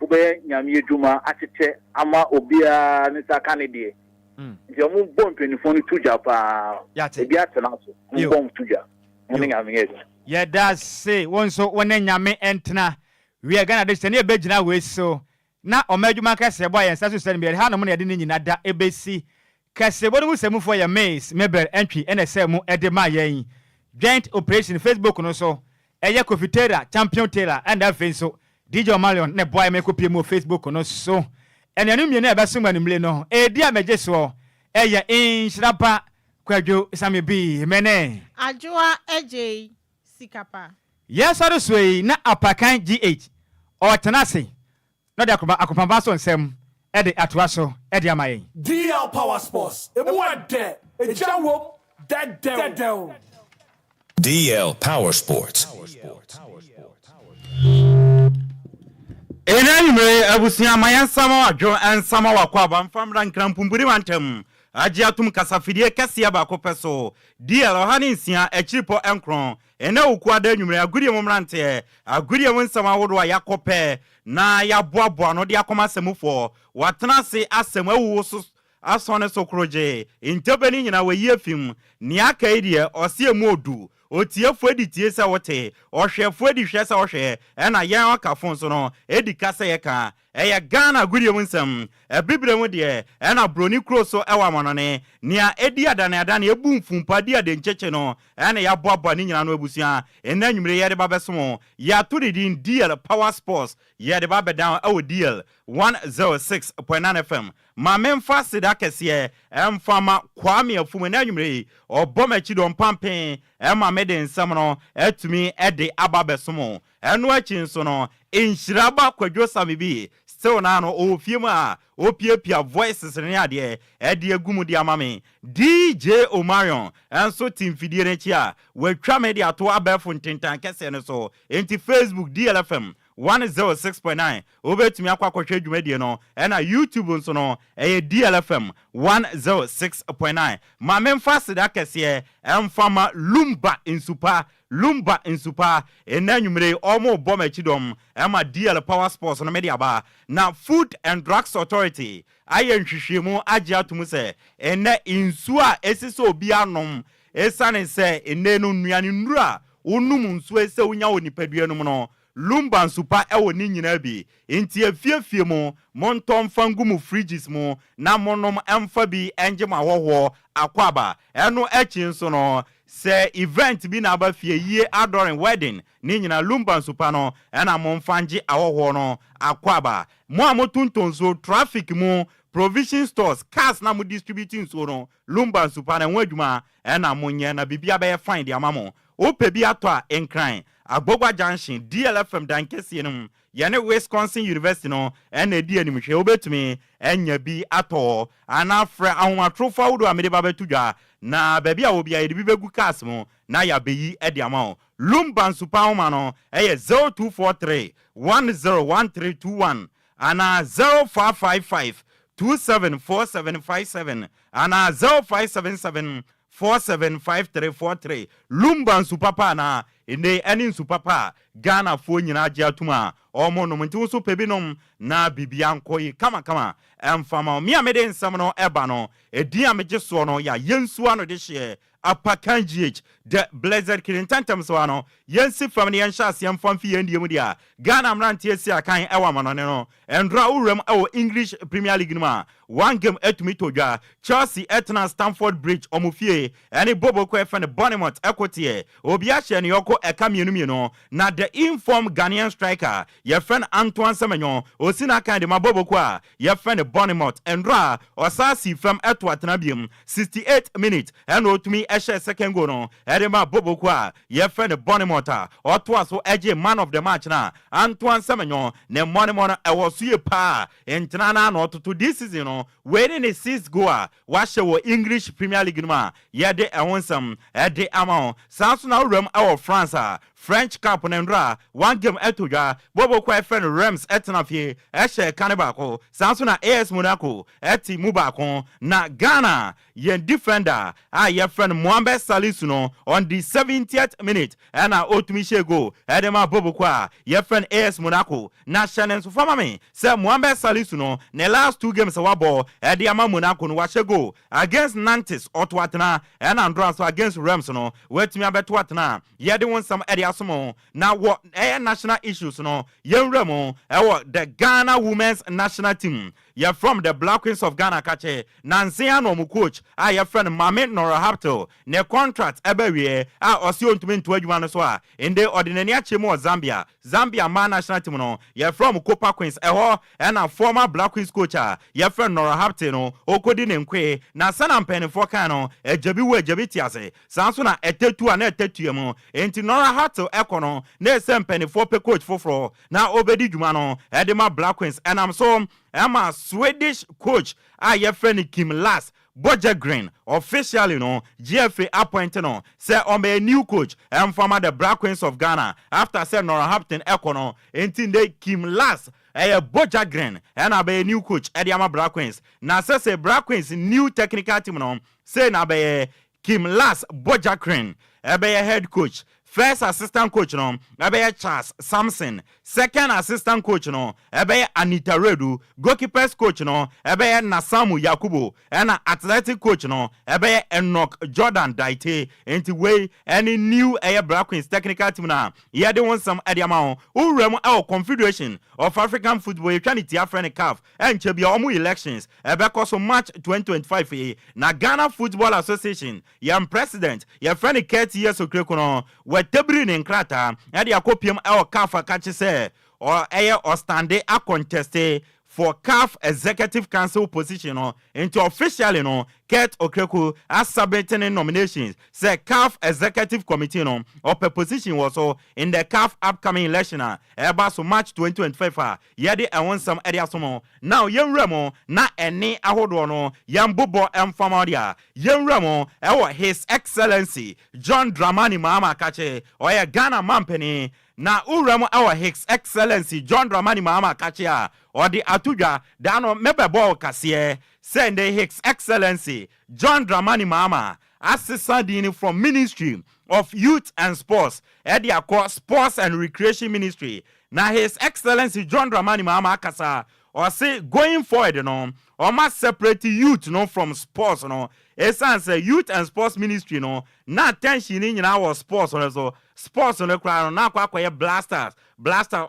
ube nyame eduma atete ama obia nisa kanedie. Nti amon bom peni fo no tuja pa. Ebi atena so. Bom tuja. Oni nyame yesu. Yeah, that's say one so one nyame entena. We are gonna understand e begina we so na omadwuma kase boy en saso send be ha no mo na de ni nyina da ebesi kase bodu musemu for your maze mebel entry ene se mu e de ma yen joint operation Facebook no so eye Kofitera champion tailor and that so DJ Malion ne boy me kopie mu Facebook no so ene anu mie na ebe so manimle no e di ameje so eye Nhyiraba Kwadwo Sammy B mene Adwoa Agyei Sikapa. Yes, I do say na apakan GH or tenase. No de akopamba so nsem e de atoa so e de amaye. DL Power Sports. E mo ade e jawo dead. DL Power Sports. Enanyime abusia mayansama wadwo ansama wakwa bamfamra nkrampumburi wantem. Aji atum kasafidie kese ba kopeso DL ohani nsia echiripo enkron ene ukwada nwumre agudie momrante agudie wonsama wodo yakope na yaboaboa no de akomasemufo watenase asem awuwo so asone sokroje intebeni nyina wayi afim ni akaidie osiemu odu otiefo editie se wote ohwefo edi hwese ohwe ena yen akafon so no edi kase yeka eya Ghana gudie munsem ebibre mu de na broni kroso ewa monone nia edi adane ebu mfumpa di ade ncheche no na ya boabo ni nyina no abusua ena nwumre ye de babesomo ya to the din DL Power Sports ye de babe down our DL 106.9 FM ma memfa sida kese emfama kwame afumu na nwumre obomachi do mpampen ma mede nsam no etumi ede ababesomo eno achi nso no Nhyiraba Kwadwo Sammy bi still na no ofiem a opiepia voices ne ade ede agumu di amame DJ Omarion enso timfidie nechi a watwa media ato abefo ntentan kese ne so enti Facebook DLFM 106.9 obetumi akwakwohwe adwumadie no na YouTube nso no DLFM 106.9 ma memfa sida kese emfama Lumba insupa enanyumre omo bomachidom ema DL Power Sports no media ba na Food and Drugs Authority ayen hwehwemu agye atumu se ene insu a esise obi anom esane se ene no nuane ndura onum nsu ese unya onipadua no no Lumba nsupa ewo ni nyina bi enti afiefie mu montom fangumu fridges mu na monom emfa bi enje ma hoho akwaba eno echi nso no se event bi na aba fie yie adoring wedding ni nyina Lumba nsupa no ena monfanje awoho no akwaba mo amotuntonso traffic mu provision stores cars na mo distributing so no Lumba nsupa na nwadwuma ena monye na bibia be fine dia mamo ope bi ato a enkran Agbogwa Junction DLFM dankesi enum yene Wisconsin University no ena edi animhwe obetumi enya bi ato anafre ahomatrofa wudo amede babetudwa na baby a obi a yedi begu cars mo na ya beyi edi ama Lumba nsupa homa no eye 0243 101321 ana 0555 274757 ana 0577 475343 Lumba nsupapa na ene eni nsupapa Ghana fo nyina agye atuma omo no mti so pebinom na bibia nkoyi kama emfama mi amede nsam no eba no edi amegye so no ya yensu ano de hye apakan GH the blessed kirintantem so ano yensi family yensha asem famfi yendie mu dia Ghana mrantie si akan ewa manone no endra urem ewo English Premier League numa one game etumi todwa Chelsea etna Stamford Bridge omufie eni bobo ko efe ne Bournemouth ekotie obi ahye ne yoko eka mienu no na the informed Ghanaian striker ye friend Antoine Semenyo osina kan de mabobo ko a ye friend Bournemouth endra osasi fam eto atena biem 68 minutes eno otumi ehye second goal no edema bobo ko a ye friend Bournemouth oto aso eje man of the match na Antoine Semenyo ne money ewo suye pa entrana na ototo this season no winning a 6th goal washe wo English Premier League numa yede ewonsam ede amao sanso na urem ewo France French Cup nendra one game etodwa bobo kwa friend Rams etnafie ehye kanibako sanso na AS Monaco eti mubako na Ghana ye defender ye friend Mohamed Salisu no on the 70th minute na otumishe go edema bobo kwa ye friend AS Monaco na Shannon so former me say Mohamed Salisu no ne last 2 games wabo edi ama Monaco no washe go against Nantes otwatna na Andras against Rams no wetumi abeto atna ye de won some edi asomo na what national issues no yenremo the Ghana women's national team you're from the Black Queens of Ghana kache Nansia no mu coach your friend Mame Nora Hapto ne contract ebewie osi ontumi nto adwuma no so a inde ordinary achemo Zambia man national team no you're from Copa Queens and a former Black Queens coach your friend Nora Hapto no okodi ne nkwe na sana mpenifo kan no ejabi tiase sanso na etetu na etetu mu enti Nora Hapto ekono na esempeni pe coach foforo na obedi dwuma no edema Black Queens and I'm so I'm a Swedish coach your friend Kim Lass Budget Green officially no GFA appointed no say on a new coach and from the Black Queens of Ghana after say Nora Hampton Ekono intinde Kim Lass Budget Green and a new coach Ediama Black Queens na say Black Queens new technical team no say na be Kim Lass Budget Green head coach first assistant coach no ebe Charles Samson, second assistant coach no ebe Anita Redu, goalkeepers coach no ebe Nasamu Yakubu, and athletic coach no ebe Enoch Jordan Daite. Enti way any new Air Black Queens technical team na ye de won some adiamao urem our Confederation of African Football Eternity African CAF and chebi omu elections ebe koso March 2025 na Ghana Football Association yam president ye friend 30 years okrekono we tebri ne nkrata e de akopiem our CAF akache se or air or stande a conteste for CAF Executive Council position into officially Kurt Okreku as submitting nominations. Say CAF Executive Committee or position was in the CAF upcoming election. So March 2025. Yadi I want some areas now. Young Remo na any ahodo young Bobo and Famadia. Young Remo His Excellency John Dramani Mahama Kache or a Ghana Mampeni. Na uremo our His Excellency John Dramani Mahama Kachia or the Atuja Dano Mebebo Kasie send the His Excellency John Dramani Mahama assistant from Ministry of Youth and Sports Edia Sports and Recreation Ministry. Na His Excellency John Dramani Mahama Kasa or say going forward or must separate youth from sports Essence Youth and Sports Ministry na attention in our sports so sports on the crown na kwa blasters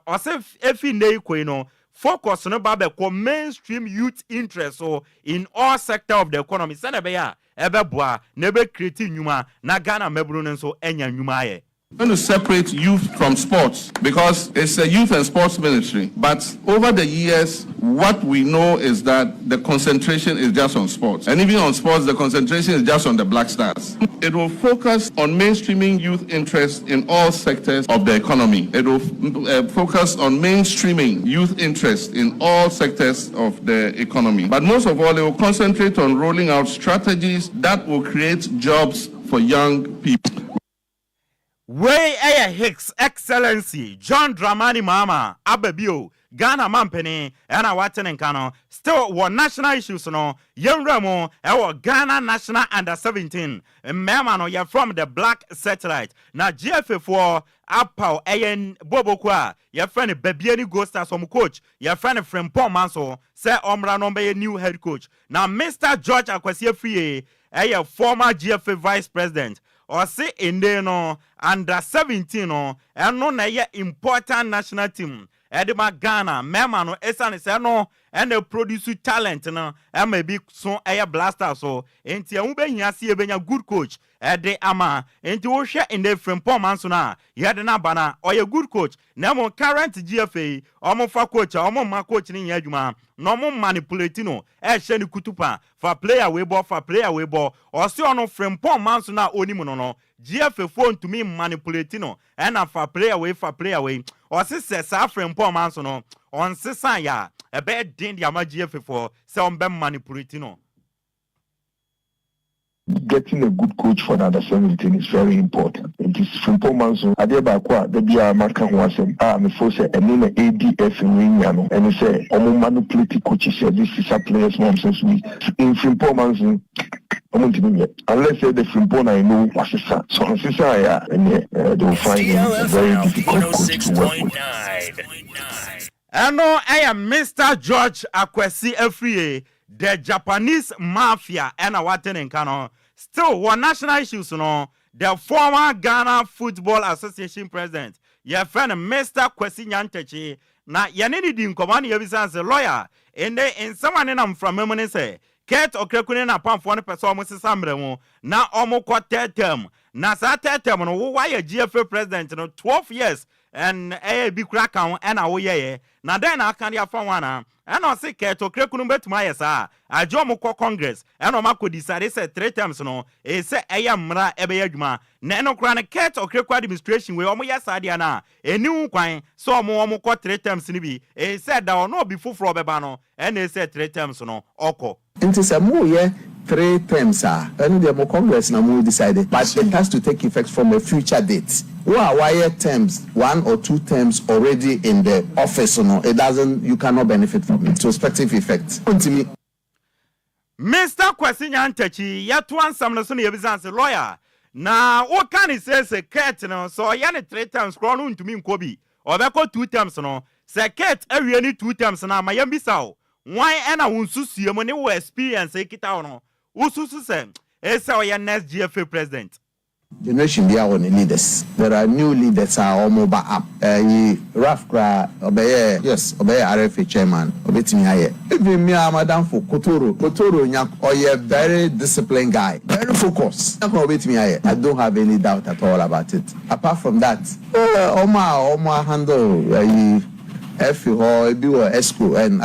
or say every day focus on about mainstream youth interest in all sector of the economy send be ya ebe boa na be create nyuma na Ghana mebru so enya nyuma ye. Going to separate youth from sports because it's a youth and sports ministry. But over the years, what we know is that the concentration is just on sports. And even on sports, the concentration is just on the Black Stars. It will focus on mainstreaming youth interest in all sectors of the economy. It will focus on mainstreaming youth interest in all sectors of the economy. But most of all, it will concentrate on rolling out strategies that will create jobs for young people. Way His Excellency John Dramani Mahama Abebio Ghana Mampeni and a Watan and Kano still one national issues young Ramo our Ghana National Under 17 Memano ya from the Black Satellite na GFA4 Apau Ayen Bobokwa your friend Bebiani Ghosta some coach your friend Frempong Manso say Omra Nombe new head coach now Mr. George Akwasie Free a former GFA vice president or say in there under 17 and no na ye important national team Edema Ghana memano esan se no and they produce talent and maybe so a blaster so enti e ube hia se ebenya good coach ede ama enti wo hwe in the Frempong Manso na ye de na bana or a good coach na mo current GFA omo fa coach omo ma coach ni nya adwuma no mo manipulate no e hye ni kutupa for player we ball or see ono Frempong Manso na onimu no GFA phone to me manipulate no and for player way or sister Frempong Manso no on sisan ya a bad din the ama GFA for some be manipulate no. Getting a good coach for the under 17 is very important. It is Frempong Manso. Nhyiraba Kwadwo the Bia Maka Wasem. Me for say and then ADF and he say omo manipulate coaches this is a players nonsense we in Frempong Manso. Unless the Frempong I know was a so on Sisaya and they will find a very difficult coach to work with. I know I am Mr. George Akwesi Efrie, the Japanese mafia and a Watan and Kano. Still, one national issues, the former Ghana Football Association president, your friend Mr. Kwesi Nyantechi, na yanini di nkomani yebisa a lawyer, in someone in from memory say, Kurt Okreku na pam for 1 person almost sambre na omo kwa term na sa term no why a GFA president 12 years and be crack and away na then I can ya for one and I say Kurt Okreku no betuma yesa ajomo kwa Congress and o mako decide say 3 terms no e say mra ebe adwuma na no kra na Kurt Okreku administration we omo yesa dia na eni kwan so omo kwa 3 terms ni bi e said that no be fufuro beba no and e say 3 terms no oko into some more 3 terms and the Congress now will decided but it has to take effect from a future date. Why terms 1 or 2 terms already in the office it doesn't you cannot benefit from it. Prospective effect. Continue. Mr. Kwesi Nyantechi yatu ansam no so na yebisa lawyer na o kan say Kurt no so ya ne 3 times kro no ntumi nkobi obeko 2 times no say Kurt awie ni 2 times na ma yambisa o why ena wonsusue mo ne wo experience ekita no ususu say esa o ya next GFA president. Generation be our leaders. There are new leaders are almost up. Raf Kra obey RFA chairman obetimi aye. Even me madam for Kotoro nyak oye very disciplined guy, very focused. Obetimi aye. I don't have any doubt at all about it. Apart from that, Oma handle F or Esco and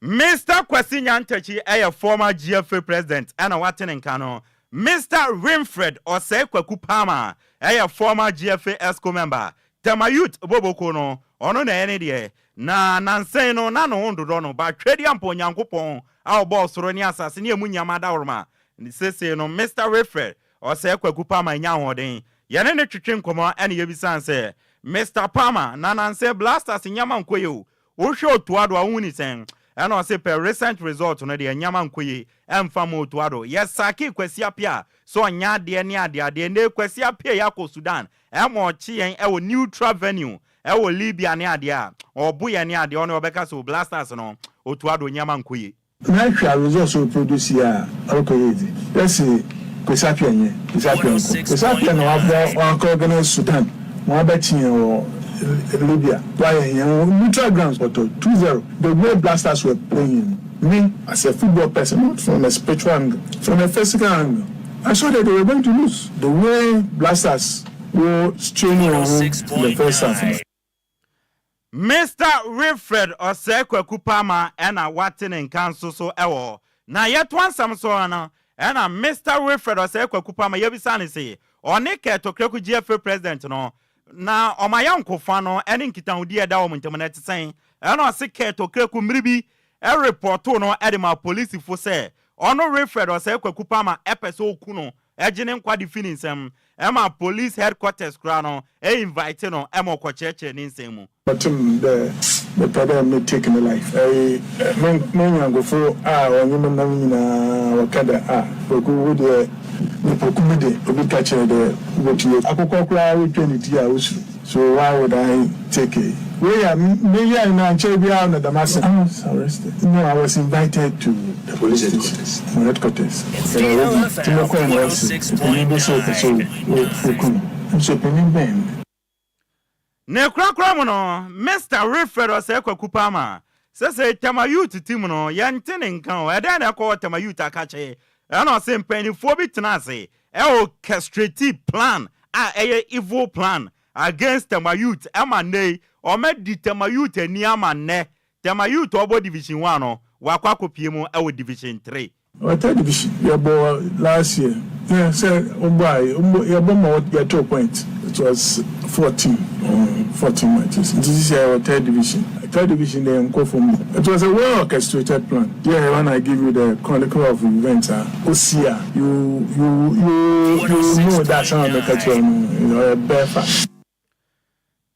Mr. Kwesi Nyantakyi a former GFA president and a Waten Kano. Mr. Winfred Osekwaku Pama, a former GFA ESCO member. Temayut Boboko no, ono na ene de. Na nanse no na no ondo no ba twedi ampo nyankopon a boss roni asase ne amunyama da worma. Ni sese no Mr. Winfred Osekwaku Pama nya hoden. Yene ne twetwe nkomo ene yebisan se Mr. Pama na nanse blasters nyama nkoyo. Wo hwe otuado a wuni sen. And I say per recent result no de nyama nkoye emfamo otuado yesaki Kwesi apia so nya de ne ade ne Kwesi apia yakọ Sudan emo chien ewo neutral venue ewo Libya ne ade a obu ye ne ade ono obeka so blasters no otuado nyama nkoye na hwa results we produce here alkoyezi let's see Kwesi apia no abia wa Sudan mo abetien wo Libya, neutral grounds, but 2-0. The way blasters were playing, me as a football person, not from a spiritual angle, from a physical angle, I saw that they were going to lose. The way blasters were straining on the first half. Mr. Wilfred Osekwaku Pama and a Waten and Council so ewo. Na yet one some so ana and a Mr. Wilfred Osekwaku Pama yebisani say, or Nike to Kreku GFA president no. Na omayanko fano ene nkitaudi eda wo ntemana tsen eno asike to kreku mribi e report no edema police fo se ono referred Osekwaku Pama epese okuno ejine nkwadi fininsem ema police headquarters kra no e invite no ema okocheche ni nsemu but the problem me taking the life men go for onyem na nyina wakada oku de okumide obi catch the what akoko kra we 20 years so why would I take it where me ya na nche bia na Damascus I was arrested no I was invited to the police headquarters ne krakra mo no Mr. Wilfred Osekwaku Pama say Temayut team no yantene nkan o eda na ko Temayut akache and say penifo bi tenase e orchestrated plan a evil plan against Temayut emane o medi Temayut ani amane Temayut obo division 1 no wakwa kopie mu e division 3 what division you bo last year yeah say you bo more get 2 points it was 14 matches this year third division then go for me. It was a well orchestrated plan. Yeah, when I give you the chronicle of events, Osia, you know that sound like a bare fact.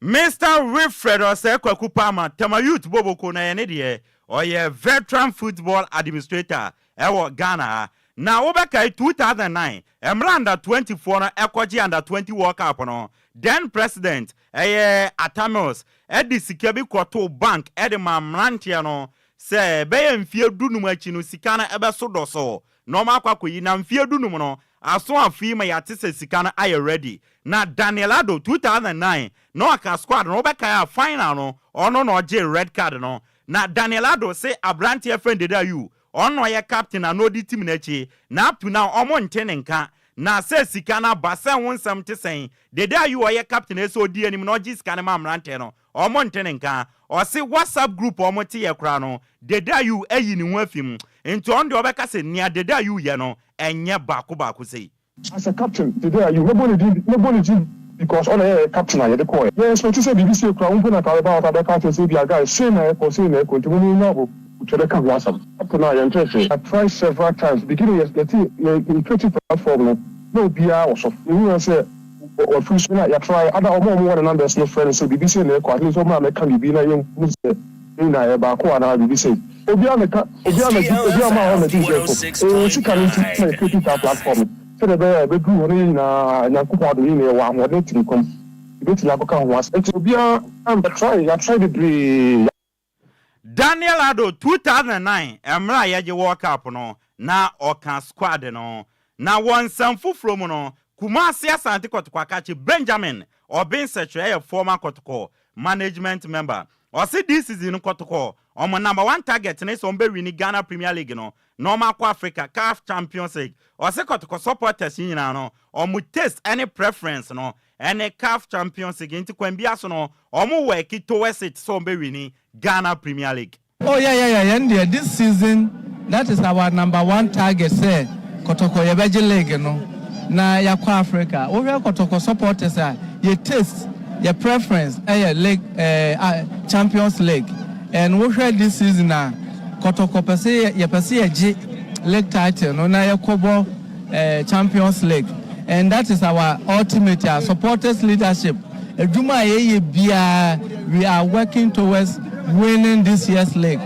Mr. Wilfred Osekwaku Pama, Temayut Boboko na yenedie, or ye veteran football administrator, ewo Ghana. Now obeka 2009, Emranda 24 na Ekwaji under 20 World Cup no. Then president Atamos Edi Sikabi Kwato Bank Edema Mrantia no se be mfie dunum achi no sikana ebe so doso no makwa koyi na mfie dunum no aso afi ma yate se sikana aye ready na Danielado 2009 no aka squad no be kai final no ono no je red card no na Danielado se Abrantia friend da you ono ye captain na no di team na chi na up to now omo ntene nka na se sikana basen wonsam te sen de da you oye captain eso di anim no gi sikana ma mrante no omo ntene nka o se WhatsApp group omo te ye kra no de da you ayi ni ho afim enti on de obeka se nia de da you ye no enye baako sei as a captain today you nobody did because all a captain are the call yes so to say BBC kra won na ka about other countries say be guy say na ko to mo nyabo to the WhatsApp up to now I tried several times beginning yesterday in creative platform no bia was of you say or first na ya try other one numbers no friends so BBC na ko at least o ma can be na yin say na ba ko na BBC obi ma on the creative platform so the be do woni na nyankopɔ do ni wa ho de tinkom be ti la ko kan ho as enti obia am try the breed. Daniel Ado 2009 emra yeje World Cup no na oka squad no na won samfu from no Kumasi Asante Kotoko akachi Benjamin Obin Secretary former Kotoko management member or see this season Kotoko omo number 1 target na so mbe win Ghana Premier League no normal ko Africa CAF Champions League or see Kotoko supporters nyina no omo taste any preference no any CAF Champions League into kwambia so no omo work towards it so mbe win Ghana Premier League. Oh yeah. And this season that is our number 1 target say Kotoko Yebeji League no na yakwa Africa. We Kotoko supporters your taste, your preference league Champions League. And we this season na Kotoko pese league title no na yakobo Champions League. And that is our ultimate supporters leadership. We are working towards winning this year's league.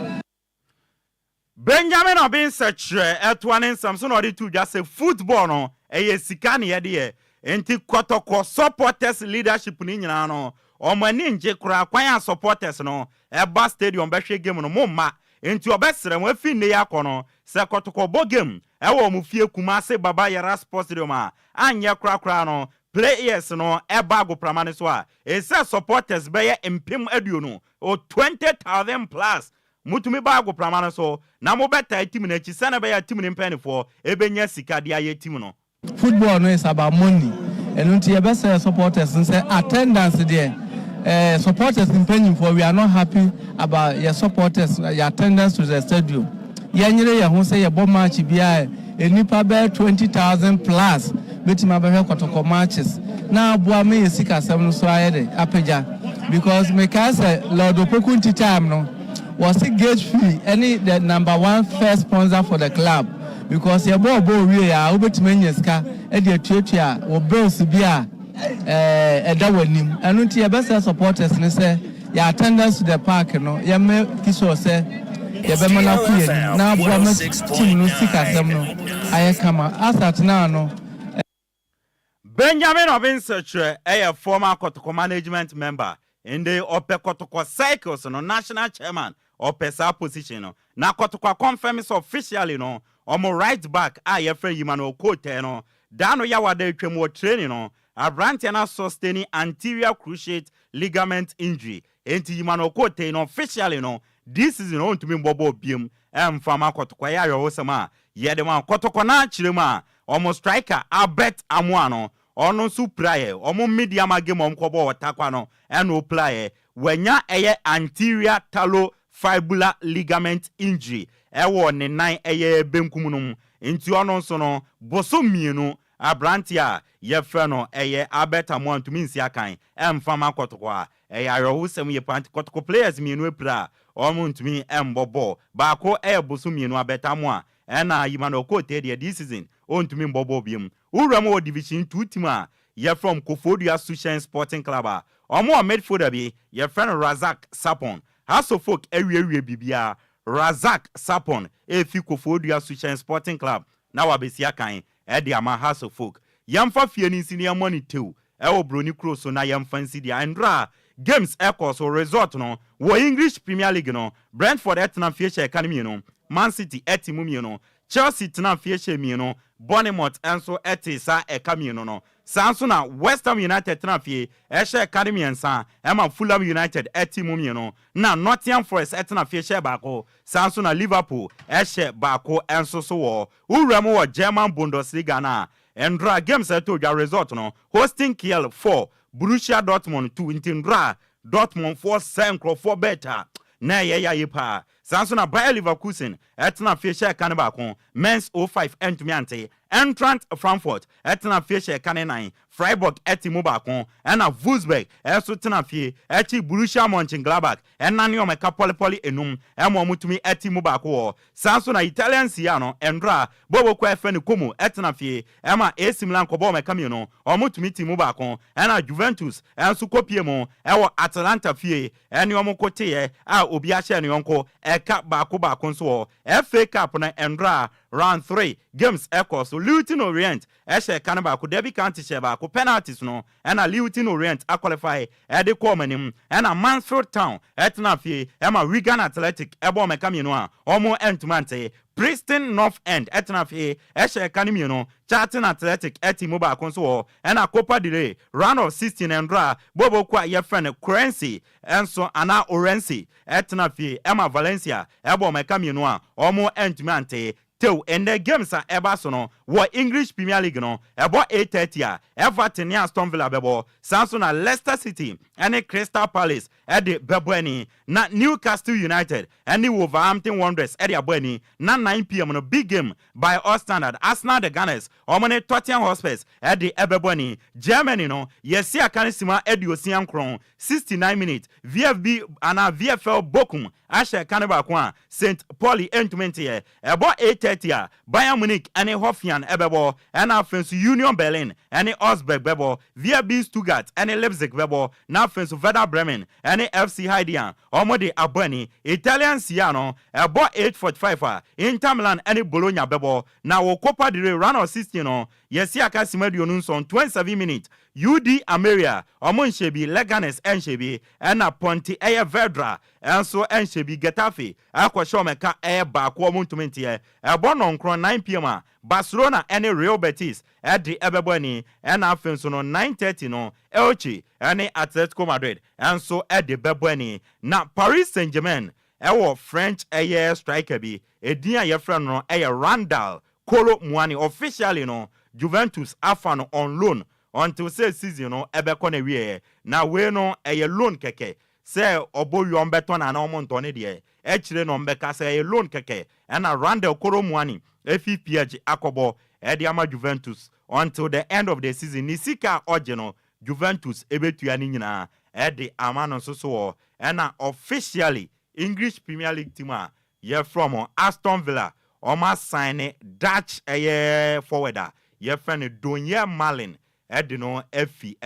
Benjamin Obin Secretary Etwanin Samson odi to just say football no sika ne yede enti Kotoko supporters leadership ni nyina no omani nje kura kwan supporters no eba stadium be hwe game no momma enti obesere mo afi ne yakono se Kotoko bo game ewo mu fie Kumase Baba Yara Sports Stadium anye kura no players no eba go pramane so say supporters be empim aduonu o 20,000 plus mutumi ba go pramane so na mo beta team na chi sana be ya team ni mpanifo ebenya sika dia ye team no. Football no is about money and until your best supporters and say attendance there supporters in penny for we are not happy about your supporters your attendance to the stadium yanyere ya ho say your bomb match bia enipa be 20,000 plus betima be Kotoko matches na aboa me yesika asem no so ayede apeja because me can say Lord Opokunti time no was a gate fee any the number 1 first sponsor for the club because your boy we are obetime ska e de tuatua wo bills bia da wanim and until your best supporters ne say your attendance to the park no you make sure say you be mana ku yeni na aboa ma team no sika asem no aye kama asat na no. Benjamin Obin Secretary a former Kotoko management member in the Ope Kotoko Cycles no national chairman Ope sa position no na Kotoko confirms officially no omo right back a friend Yimano Kote no dano yawade twemo training no Abrante na sustaining anterior cruciate ligament injury enti Yimano Kote no officially no this is no to me bobo biem fama Kotoko ya yo sema yede man Kotoko na chirema omo striker Albert Amuano ono su prayer omo media magem omkobo watakwa no eno player wenya eye anterior talofibular ligament injury ewo ne nan eye benkum no nti ono so no boso mienu abrantia ye fe no eye abeta mo antumi nsi akan emfama Kotoko a eye ayowusem ye panti Kotoko players mienu epra omo ntumi embobo baako eye boso mienu abeta mo a ena Yimano Kote de this season ontumi mbobo biem uram o division 2 team a ye from Kofodia Sushen Sporting Club a omo midfielder bi ye friend Razak Sapon haso folk ewie bibia Razak Sapon efi Kofodia Sushen Sporting Club na wabesia kan e de ama haso folk yamfa fie ni senior money tew e wo broni cross na yamfa nsi andra games equals or result no wo English Premier League no Brentford etna Fisher Academy no Man City etimu no Chelsea tena Fisher no Bournemouth enso etisa ekamino no sanso na West Ham United tena fie ehye Academy ensa ema Fulham United etimu no na Nottingham Forest etena Fisher bako sanso na Liverpool ehye bako enso so wo uramo wo German Bundesliga na endra games eto dwa result no hosting Kiel 4 Borussia Dortmund 2 intendra Dortmund 4 Senkro 4 better na ya yipa sanso na Bayer Leverkusen etna Fisher kaneba kon Mens 05 entumi ante Eintracht Frankfurt etna Fisher kane 9 Freiburg eti mu baako ena Wolfsburg eso tena fie echi Borussia Mönchengladbach ena ne omeka poli enum emo mutumi eti mu baako wo sanso na Italian sia no endra bobo kwa efe ne komo etena fie ema AC Milan kobo omeka mi no omutumi ti mu baako ena Juventus enso kopie mu ewo Atalanta fie ene omokote a obi a hye ne yonko eka baako nso wo FA Cup na endra round 3 games equals so Luton Orient ehye kan baako Derby County share baako penalties no ena Luton Orient a qualify de call manim ena Mansfield Town etna fie ema Wigan Athletic ebo meka mienu a omo entumante Preston North End etna fie ehye kan mienu Charlton Athletic eti mo baako nso wo ena Copa del Rey round of 16 endra bobo kwa ye friend currency enso ana Orense etna fie ema Valencia ebo meka mienu a omo entumante Tew and the games are Ebasono, what English Premier League no, about 8:30, Everton near Aston Villa Bebo, Samson at Leicester City, and a Crystal Palace at the Bebweni, not Newcastle United, and the Wolverhampton Wanderers at the Abweni, not 9 p.m. on a big game by all standard, Arsenal the Gunners, Omane Tottenham Hotspurs at the Ebebweni, Germany no, Yesia Kanisima Ediosian Kron, 69 minutes, VFB and a VFL Bokum, Asher Canaba Kwan, St. Pauli Entumentie, about 8:30, Bayern Munich and a Hoffenheim Ebebo, and our friends Union Berlin and a Augsburg Bebo, VfB Stuttgart and a Leipzig Bebo, now friends Werder Bremen and a FC Heidian, Omode Abweni, Italian Siano, about 8:45, Inter Milan and a Bologna Bebo, now Copa del Rey round of 16, yes, Yakasimedio Nunson, 27 minutes. UD Ameria, Omonchebi, Leganes, Enchebi, and a Ponti Air Verdra, and so Enchebi Getafe, Aquashomeka Air Bakwa Muntumentia, a Bonon Cron 9 p.m. Barcelona and a Real Betis at the Ebebweni, and Afensono 9:30 no, Elche, and Atletico Madrid, and so at the Bebweni, now Paris Saint-Germain, our French air striker be, a dear your friend no, a Randall, Kolo Mwani, officially no, Juventus Afano on loan. Until say season no ebe kone wie na we no eye loan keke say obo yon beton na omontone de e chire no mbeka say loan keke and around the koromwani FPH akobo e de ama Juventus until the end of the season nisika ogeno Juventus ebetua ni nyina e de ama no so and officially English Premier League team ye from Aston Villa oma sign Dutch forwarder ye friend Donye Malin Edino Effie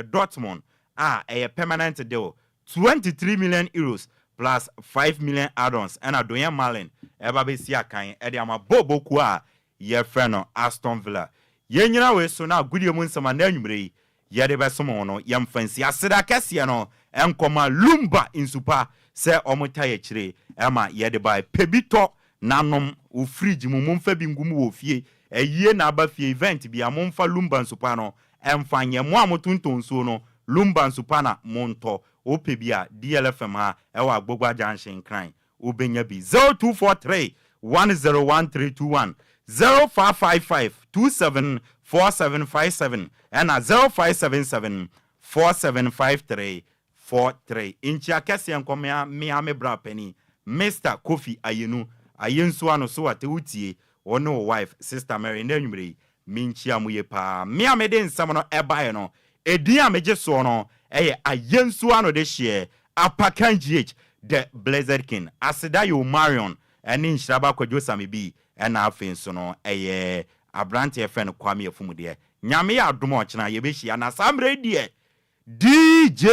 Dortmund a permanent deal 23 million euros plus 5 million add-ons and a Doyen Malin eba be sia kan e de ama bobo ku a ye freno Aston Villa ye nyina we so na gudie mu nsama na anwumre ye de be somo no ye mfansi aseda kese no enkoma Lumba insupa se omota ye kire ema ye de bai pebito nanom o fridge mu mfa bi ngum wo fie eyie na aba fie event bi amomfa Lumba nsupa no emfanye mo amotunton so no Lumba nsupa na monto ope bia DLFM ha ewa agbogba junction kran obenya bi 0243 101321 0555 274757 and 0577 475343 inchi akese enkomea me bra penny Mr. Kofi Ayenu ayensu ano so ate utie ono wife sister Mary Nanyumre minchi amuye pa me amede nsam no ebae no edin ameje so no eye ayensu ano de hye apakan GH the Blessed King aseda yo Marion eni Nhyiraba Kwadwo Sammy bi ena afenso no eye abrante efe no kwame afumude nyame ya adom ochena ye behia na samre die DJ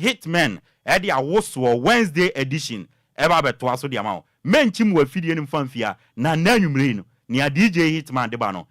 Hitman edi awoso Wednesday edition eba beto aso de ama menchim wa fidie nim fanfia na nanwumre no ni DJ Hitman de ba no